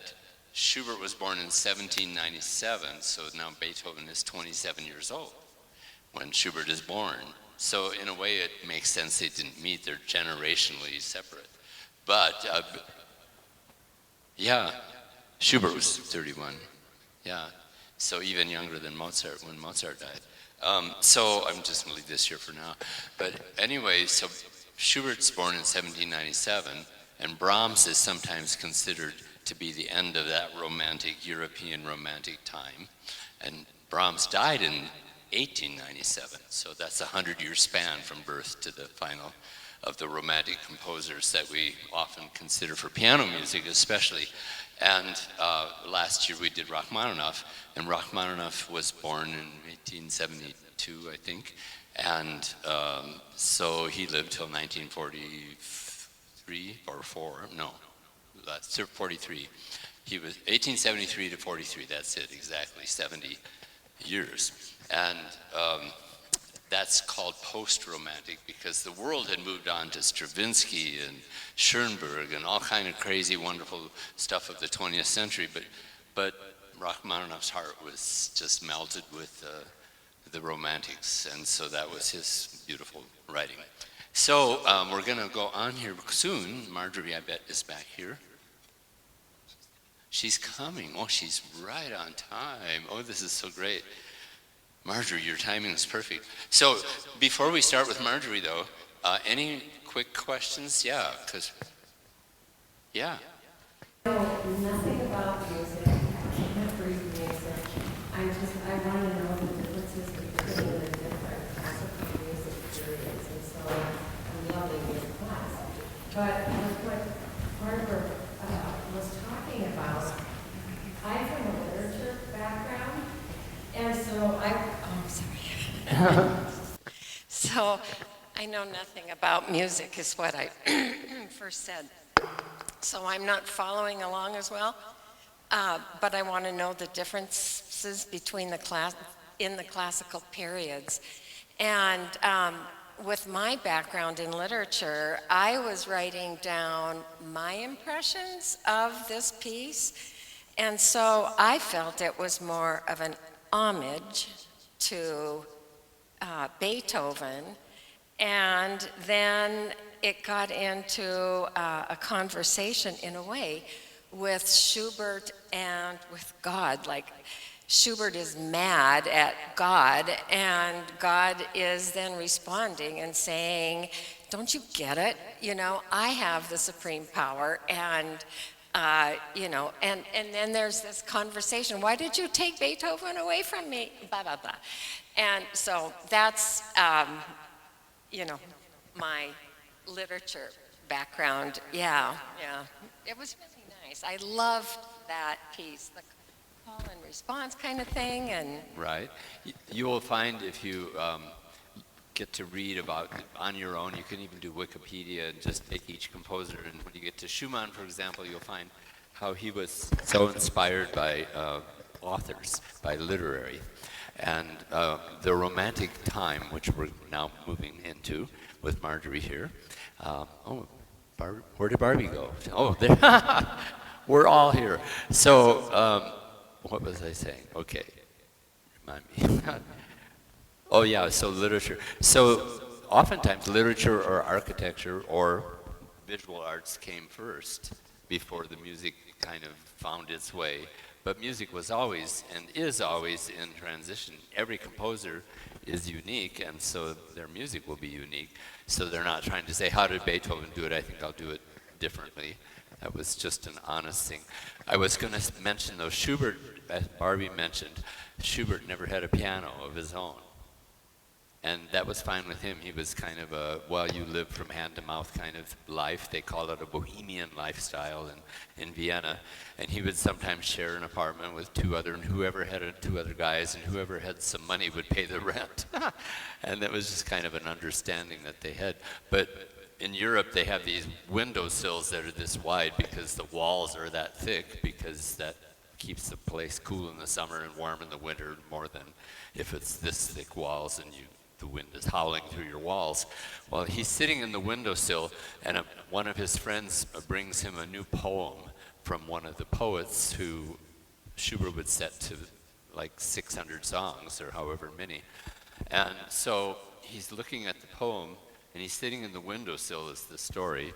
Schubert was born in 1797, so now Beethoven is 27 years old when Schubert is born. So in a way, it makes sense they didn't meet. They're generationally separate. But yeah, Schubert was 31. Yeah, so even younger than Mozart when Mozart died. So I'm just going to leave this here for now. But anyway, so Schubert's born in 1797, and Brahms is sometimes considered to be the end of that romantic, European romantic time. And Brahms died in 1897, so that's a 100-year span from birth to the final of the romantic composers that we often consider for piano music especially. And last year we did Rachmaninoff, and Rachmaninoff was born in 1872, I think, and so he lived till 1943 or 4, no, that's 43. He was 1873 to 43, that's it, exactly, 70 years. And that's called post-romantic because the world had moved on to Stravinsky and Schoenberg and all kind of crazy, wonderful stuff of the 20th century, but Rachmaninoff's heart was just melted with the romantics, and so that was his beautiful writing. So we're going to go on here soon. Marjorie, I bet, is back here. She's coming. Oh, she's right on time. Oh, this is so great. Marjorie, your timing is perfect. So before we start with Marjorie, though, any quick questions? Yeah, because, yeah. I know nothing about music. I can't read music. I want to know the differences between the different classical music periods, and so I'm loving your class. But with what Barbara was talking about, I'm from a literature background, and so So I know nothing about music is what I first said. So I'm not following along as well, but I want to know the differences between the classical periods. And with my background in literature, I was writing down my impressions of this piece, and so I felt it was more of an homage to Beethoven, and then it got into a conversation in a way with Schubert and with God. Like Schubert is mad at God, and God is then responding and saying, don't you get it? You know, I have the supreme power, and you know, and then there's this conversation. Why did you take Beethoven away from me? Blah, blah, blah. And so that's, you know, my literature background. Yeah. It was really nice. I loved that piece, the call and response kind of thing. And Right. You will find if you get to read about on your own, you can even do Wikipedia and just take each composer, and when you get to Schumann, for example, you'll find how he was so inspired by authors, by literary. And the romantic time, which we're now moving into with Marjorie here. Where did Barbie go? Oh, there. We're all here. So, what was I saying? Okay, remind me. Oh yeah, so literature. So oftentimes literature or architecture or visual arts came first before the music kind of found its way. But music was always and is always in transition. Every composer is unique, and so their music will be unique. So they're not trying to say, how did Beethoven do it? I think I'll do it differently. That was just an honest thing. I was going to mention, though, Schubert, as Barbie mentioned, Schubert never had a piano of his own. And that was fine with him. He was kind of a, well, you live from hand to mouth kind of life. They called it a bohemian lifestyle in Vienna. And he would sometimes share an apartment with two other guys, and whoever had some money would pay the rent. And that was just kind of an understanding that they had. But in Europe, they have these windowsills that are this wide because the walls are that thick, because that keeps the place cool in the summer and warm in the winter more than if it's this thick walls and the wind is howling through your walls. Well, he's sitting in the windowsill, and one of his friends brings him a new poem from one of the poets who Schubert would set to like 600 songs or however many. And so he's looking at the poem, and he's sitting in the windowsill is the story,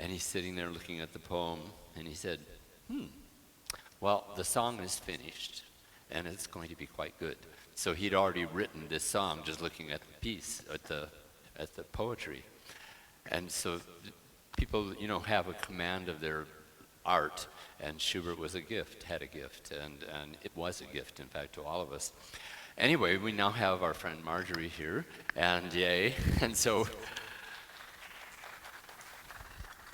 and he's sitting there looking at the poem, and he said, well, the song is finished, and it's going to be quite good. So he'd already written this song just looking at the piece, at the poetry. And so people, have a command of their art, and Schubert was a gift, had a gift, and it was a gift, in fact, to all of us. Anyway, we now have our friend Marjorie here, and yay, and so,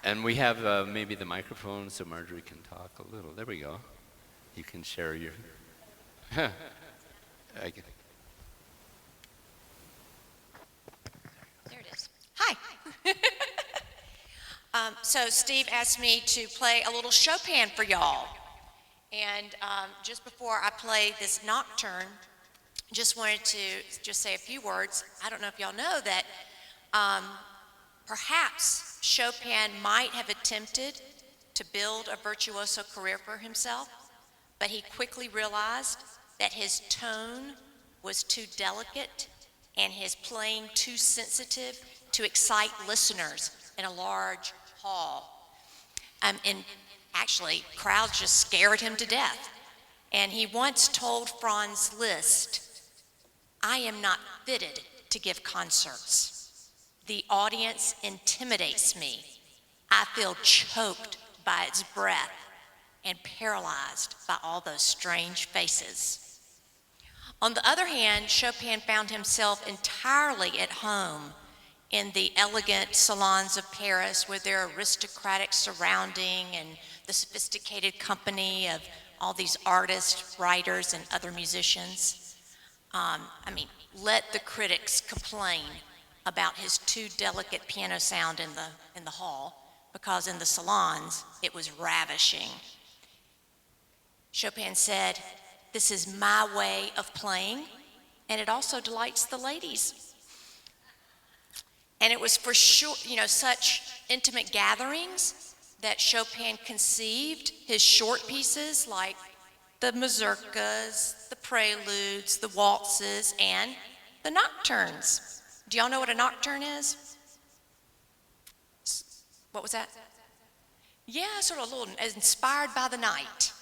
and we have maybe the microphone so Marjorie can talk a little. There we go. You can share your, I can, There it is. Hi. So Steve asked me to play a little Chopin for y'all. And just before I play this nocturne, just wanted to just say a few words. I don't know if y'all know that perhaps Chopin might have attempted to build a virtuoso career for himself, but he quickly realized that his tone was too delicate and his playing too sensitive to excite listeners in a large hall. And actually, crowds just scared him to death. And he once told Franz Liszt, "I am not fitted to give concerts. The audience intimidates me. I feel choked by its breath and paralyzed by all those strange faces." On the other hand, Chopin found himself entirely at home in the elegant salons of Paris with their aristocratic surrounding and the sophisticated company of all these artists, writers, and other musicians. Let the critics complain about his too delicate piano sound in the hall, because in the salons, it was ravishing. Chopin said, "This is my way of playing, and it also delights the ladies." And it was for sure, such intimate gatherings that Chopin conceived his short pieces like the mazurkas, the preludes, the waltzes, and the nocturnes. Do y'all know what a nocturne is? What was that? Yeah, sort of a little inspired by the night.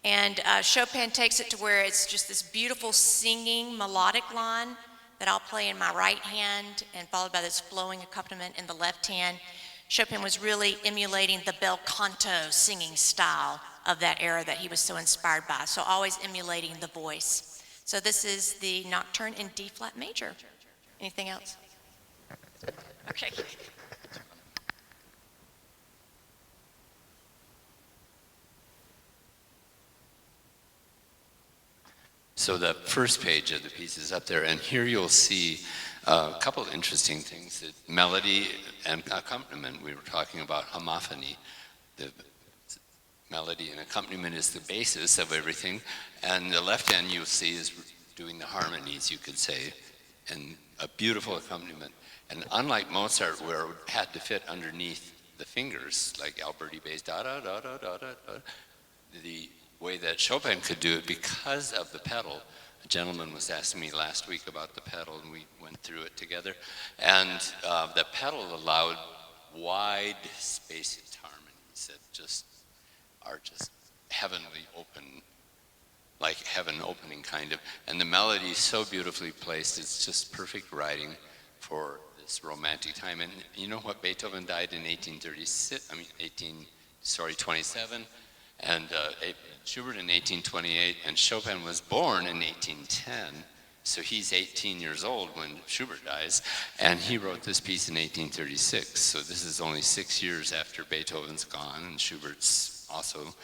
And Chopin takes it to where it's just this beautiful singing melodic line that I'll play in my right hand and followed by this flowing accompaniment in the left hand. Chopin was really emulating the bel canto singing style of that era that he was so inspired by, so always emulating the voice. So this is the Nocturne in D flat major. Anything else? Okay. So the first page of the piece is up there, and here you'll see a couple of interesting things. That melody and accompaniment, we were talking about homophony. The melody and accompaniment is the basis of everything, and the left hand you'll see is doing the harmonies, you could say, and a beautiful accompaniment. And unlike Mozart, where it had to fit underneath the fingers, like Alberti bass, da-da-da-da-da-da, the way that Chopin could do it because of the pedal. A gentleman was asking me last week about the pedal, and we went through it together. And the pedal allowed wide spaced harmonies that are just heavenly open, like heaven opening kind of. And the melody is so beautifully placed, it's just perfect writing for this romantic time. And you know what? Beethoven died in 27, and Schubert in 1828, and Chopin was born in 1810, so he's 18 years old when Schubert dies, and he wrote this piece in 1836, so this is only 6 years after Beethoven's gone, and Schubert's also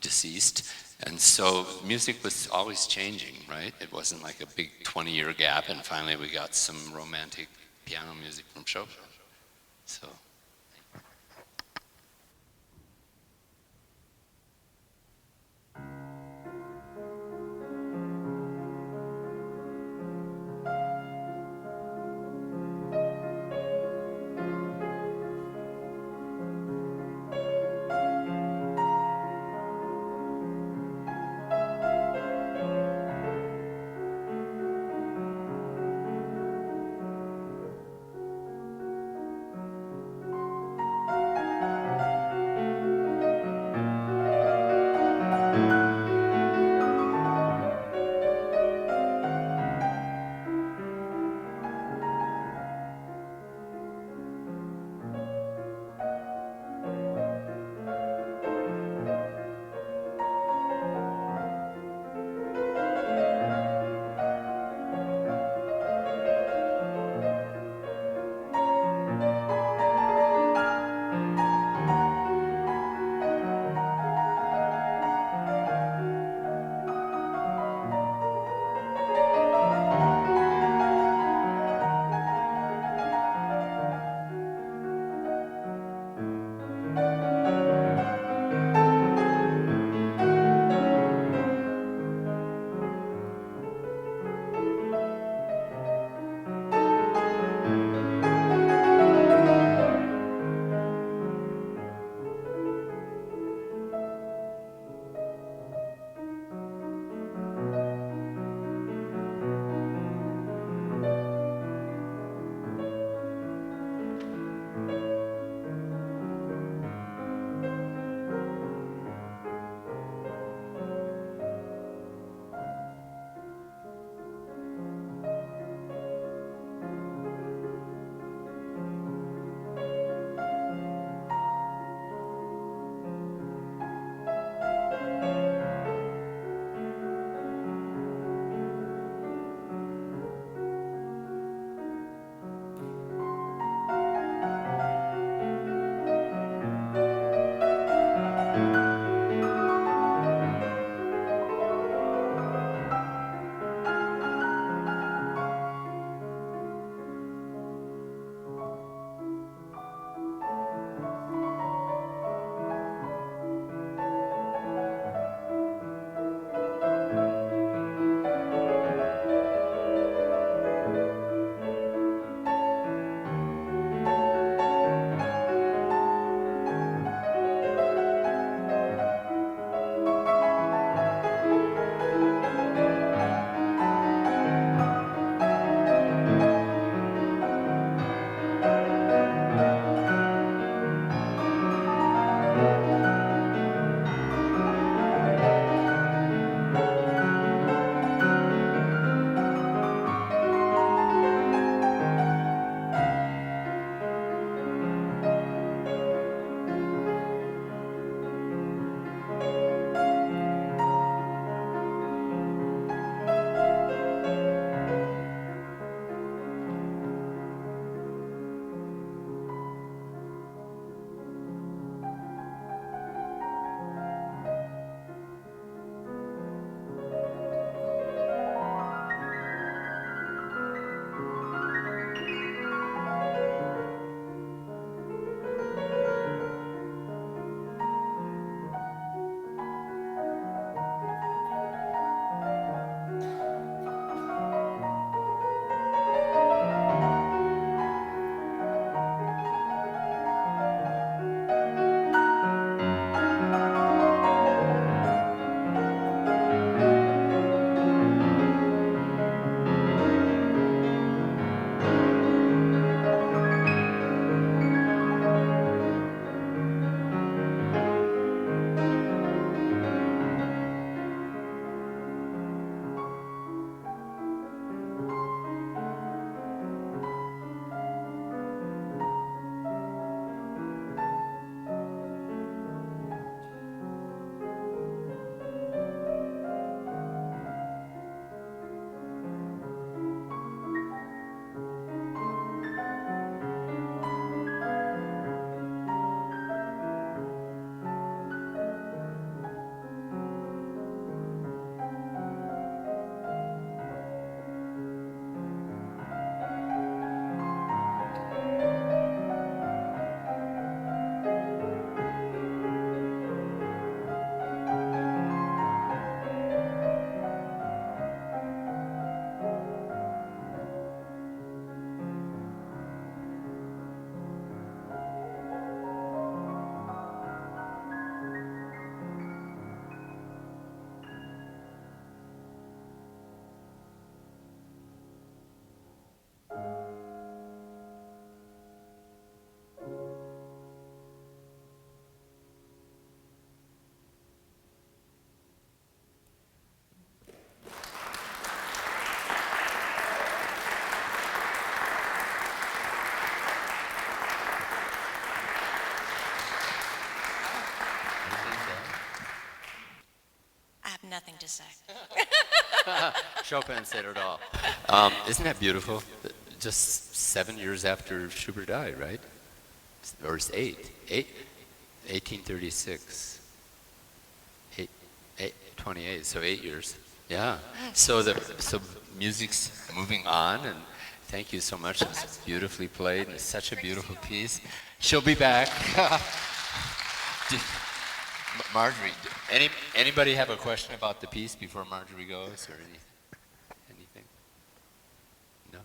deceased, and so music was always changing, right? It wasn't like a big 20-year gap, and finally we got some romantic piano music from Chopin, so. Nothing to say. Chopin said it all. Isn't that beautiful? Just 7 years after Schubert died, right? Or it's 1836. 28, so 8 years. Yeah. So music's moving on, and thank you so much. It's beautifully played, and it's such a beautiful piece. She'll be back. Marjorie, anybody have a question about the piece before Marjorie goes, or anything? No.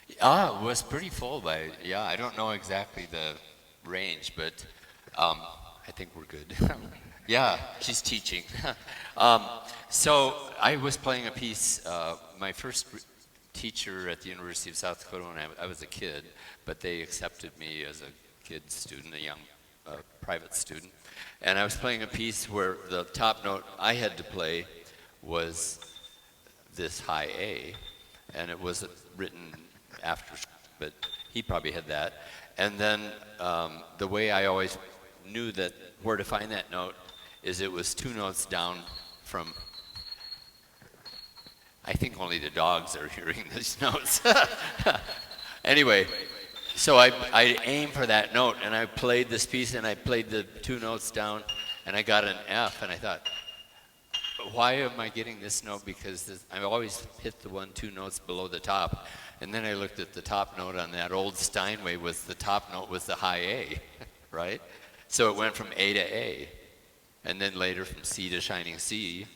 It was pretty full I don't know exactly the range, but I think we're good. Yeah, she's teaching. So I was playing a piece, my first teacher at the University of South Dakota when I was a kid, but they accepted me as a kid student, a young private student. And I was playing a piece where the top note I had to play was this high A, and it was written after, but he probably had that. And then the way I always knew that where to find that note is it was 2 notes down from, I think only the dogs are hearing these notes. Anyway, So I aimed for that note, and I played this piece, and I played the 2 notes down, and I got an F, and I thought, why am I getting this note? Because I always hit the 1, 2 notes below the top. And then I looked at the top note on that old Steinway, was the top note was the high A, right? So it went from A to A, and then later from C to shining C.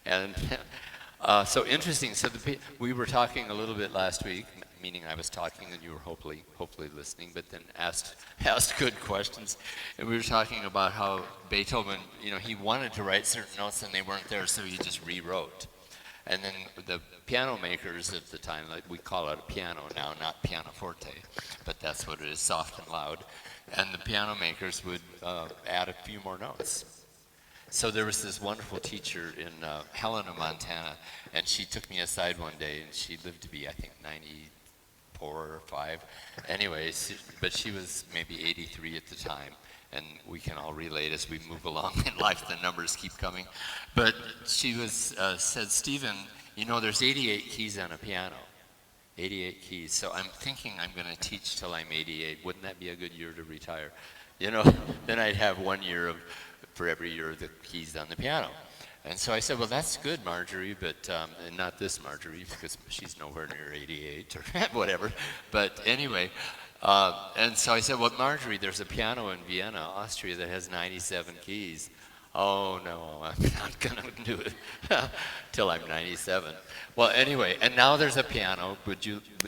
And so interesting. So we were talking a little bit last week, meaning I was talking and you were hopefully listening, but then asked good questions. And we were talking about how Beethoven, he wanted to write certain notes and they weren't there, so he just rewrote. And then the piano makers at the time, like we call it a piano now, not pianoforte, but that's what it is, soft and loud. And the piano makers would add a few more notes. So there was this wonderful teacher in Helena, Montana, and she took me aside one day, and she lived to be, I think, 94 or 5. Anyways, but she was maybe 83 at the time, and we can all relate as we move along in life, the numbers keep coming. But she said, Stephen, there's 88 keys on a piano, 88 keys. So I'm thinking I'm going to teach till I'm 88. Wouldn't that be a good year to retire? Then I'd have 1 year for every year of the keys on the piano. And so I said, well, that's good, Marjorie, but and not this Marjorie, because she's nowhere near 88 or whatever. But anyway, and so I said, well, Marjorie, there's a piano in Vienna, Austria, that has 97 keys. Oh, no, I'm not going to do it till I'm 97. Well, anyway, and now there's a piano.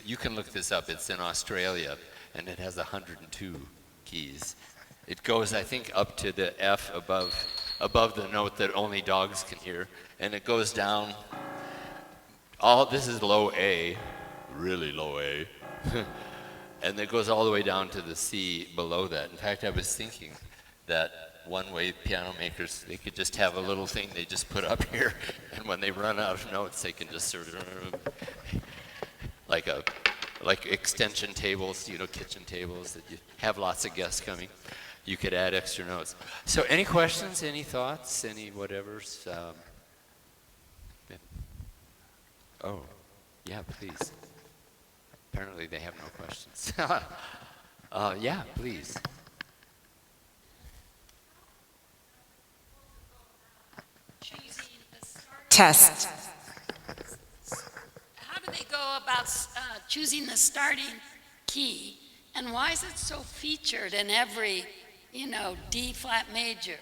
You can look this up. It's in Australia, and it has 102 keys. It goes, I think, up to the F above the note that only dogs can hear, and it goes down. This is low A, really low A, and it goes all the way down to the C below that. In fact, I was thinking that one way piano makers, they could just have a little thing they just put up here, and when they run out of notes, they can just sort of like extension tables, kitchen tables that you have lots of guests coming. You could add extra notes. So any questions, any thoughts, any whatevers? Yeah. Oh, yeah, please. Apparently they have no questions. Yeah, please. Test. How do they go about choosing the starting key, and why is it so featured in every, D flat major?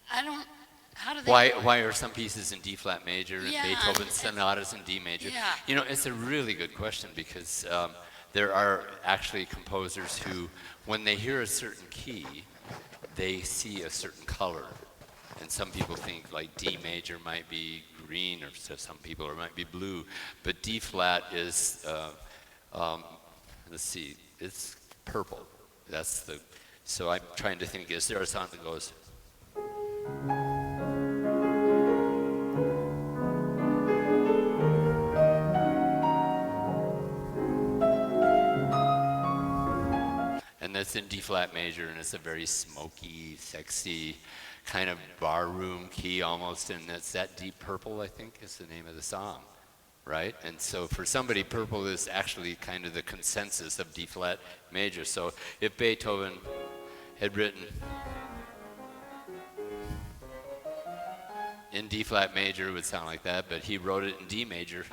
How do they? Why are some pieces in D flat major and Yeah, Beethoven's sonatas in D major? Yeah. It's a really good question because there are actually composers who, when they hear a certain key, they see a certain color. And some people think like D major might be green, or so some people it might be blue. But D flat is, let's see, it's purple. So I'm trying to think, is there a song that goes? And that's in D flat major, and it's a very smoky, sexy, kind of barroom key almost, and it's that deep purple, I think, is the name of the song, right? And so for somebody, purple is actually kind of the consensus of D flat major. So if Beethoven had written in D flat major, it would sound like that, but he wrote it in D major.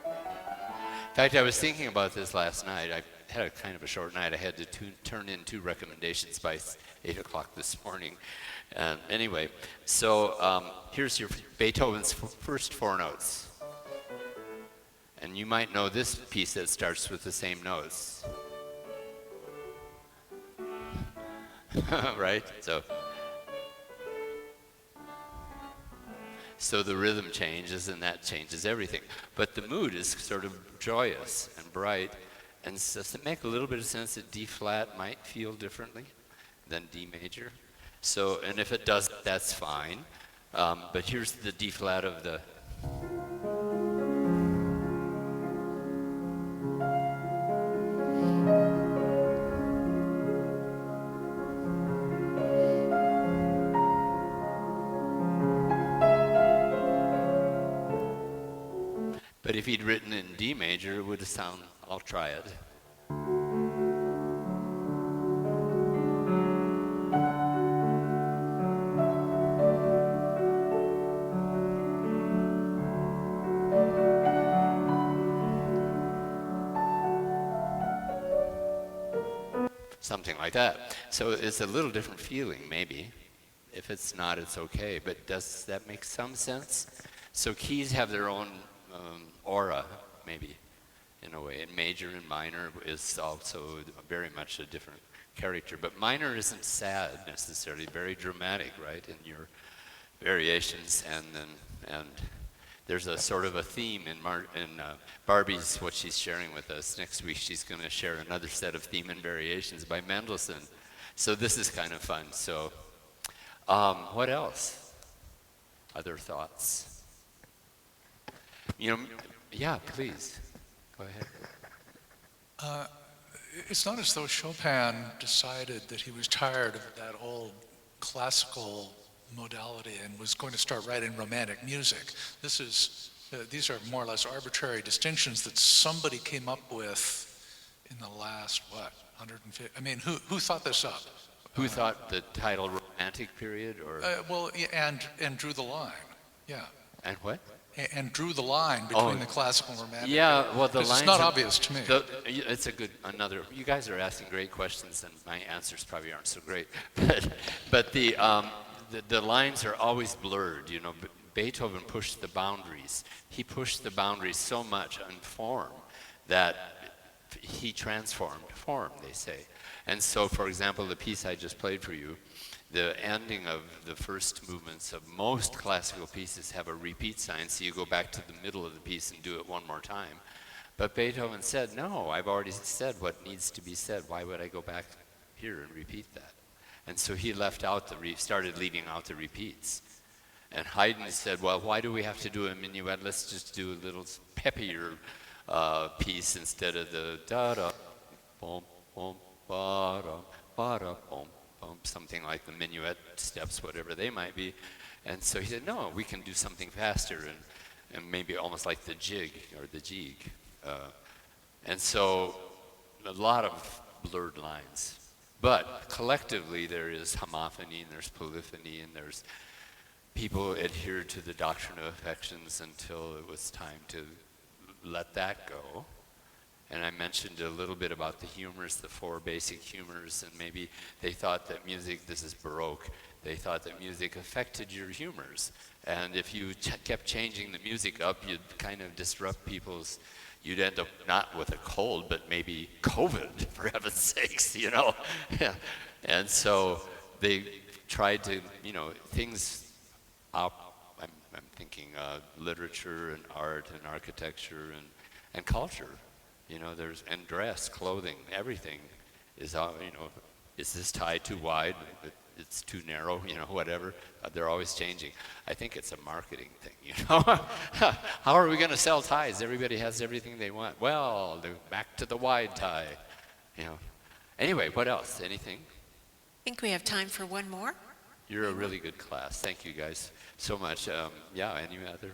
In fact, I was thinking about this last night. I had a kind of a short night. I had to turn in 2 recommendations by 8 o'clock this morning. Anyway, so here's your Beethoven's first 4 notes. And you might know this piece that starts with the same notes. Right? So the rhythm changes, and that changes everything. But the mood is sort of joyous and bright. And so does it make a little bit of sense that D flat might feel differently than D major? So, and if it does, that's fine. But here's the D flat of the. But if he'd written in D major, it would sound I'll try it. Something like that. So it's a little different feeling, maybe. If it's not, it's okay. But does that make some sense? So keys have their own aura, maybe, in a way. And major and minor is also very much a different character. But minor isn't sad necessarily, very dramatic, right, in your variations. And there's a sort of a theme in Barbie's, what she's sharing with us. Next week she's going to share another set of theme and variations by Mendelssohn. So this is kind of fun. So what else? Other thoughts? Yeah, please. Go ahead. It's not as though Chopin decided that he was tired of that old classical modality and was going to start writing romantic music. These are more or less arbitrary distinctions that somebody came up with in the last, 150? I mean, who thought this up? Who thought the title romantic period, or? Well, yeah, and drew the line, yeah. And what? And drew the line between the classical and romantic. Yeah, well, the 'Cause lines. it's not obvious to me. It's another. You guys are asking great questions, and my answers probably aren't so great. But the lines are always blurred. Beethoven pushed the boundaries. He pushed the boundaries so much on form that he transformed form, they say. And so, for example, the piece I just played for you, the ending of the first movements of most classical pieces have a repeat sign, so you go back to the middle of the piece and do it one more time. But Beethoven said, no, I've already said what needs to be said. Why would I go back here and repeat that? And so he started leaving out the repeats. And Haydn said, well, why do we have to do a minuet? Let's just do a little peppier piece instead of the da-da, boom, boom, ba-da, ba-da, boom, boom, something like the minuet steps, whatever they might be. And so he said, no, we can do something faster and maybe almost like the jig or the jig. And so a lot of blurred lines. But collectively there is homophony and there's polyphony and there's people adhered to the doctrine of affections until it was time to let that go. And I mentioned a little bit about the humors, the 4 basic humors, and maybe they thought that music, this is Baroque, they thought that music affected your humors. And if you kept changing the music up, you'd kind of disrupt people's, you'd end up not with a cold, but maybe COVID, for heaven's sakes, And so they tried to, things up, I'm thinking literature and art and architecture and culture. And dress, clothing, everything is, is this tie too wide? It's too narrow, whatever. They're always changing. I think it's a marketing thing, How are we going to sell ties? Everybody has everything they want. Well, they're back to the wide tie, Anyway, what else? Anything? I think we have time for one more. You're a really good class. Thank you guys so much. Any other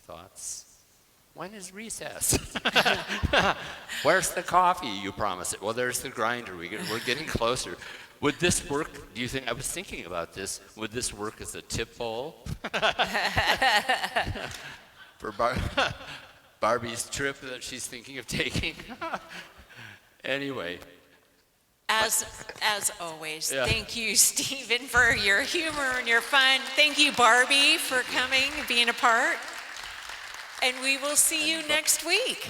thoughts? When is recess? Where's the coffee? You promised it. Well, there's the grinder. We're getting closer. Would this work? Do you think? I was thinking about this. Would this work as a tip bowl for Barbie's trip that she's thinking of taking? Anyway. As always, Yeah. Thank you, Stephen, for your humor and your fun. Thank you, Barbie, for coming and being a part. And we will see you next week.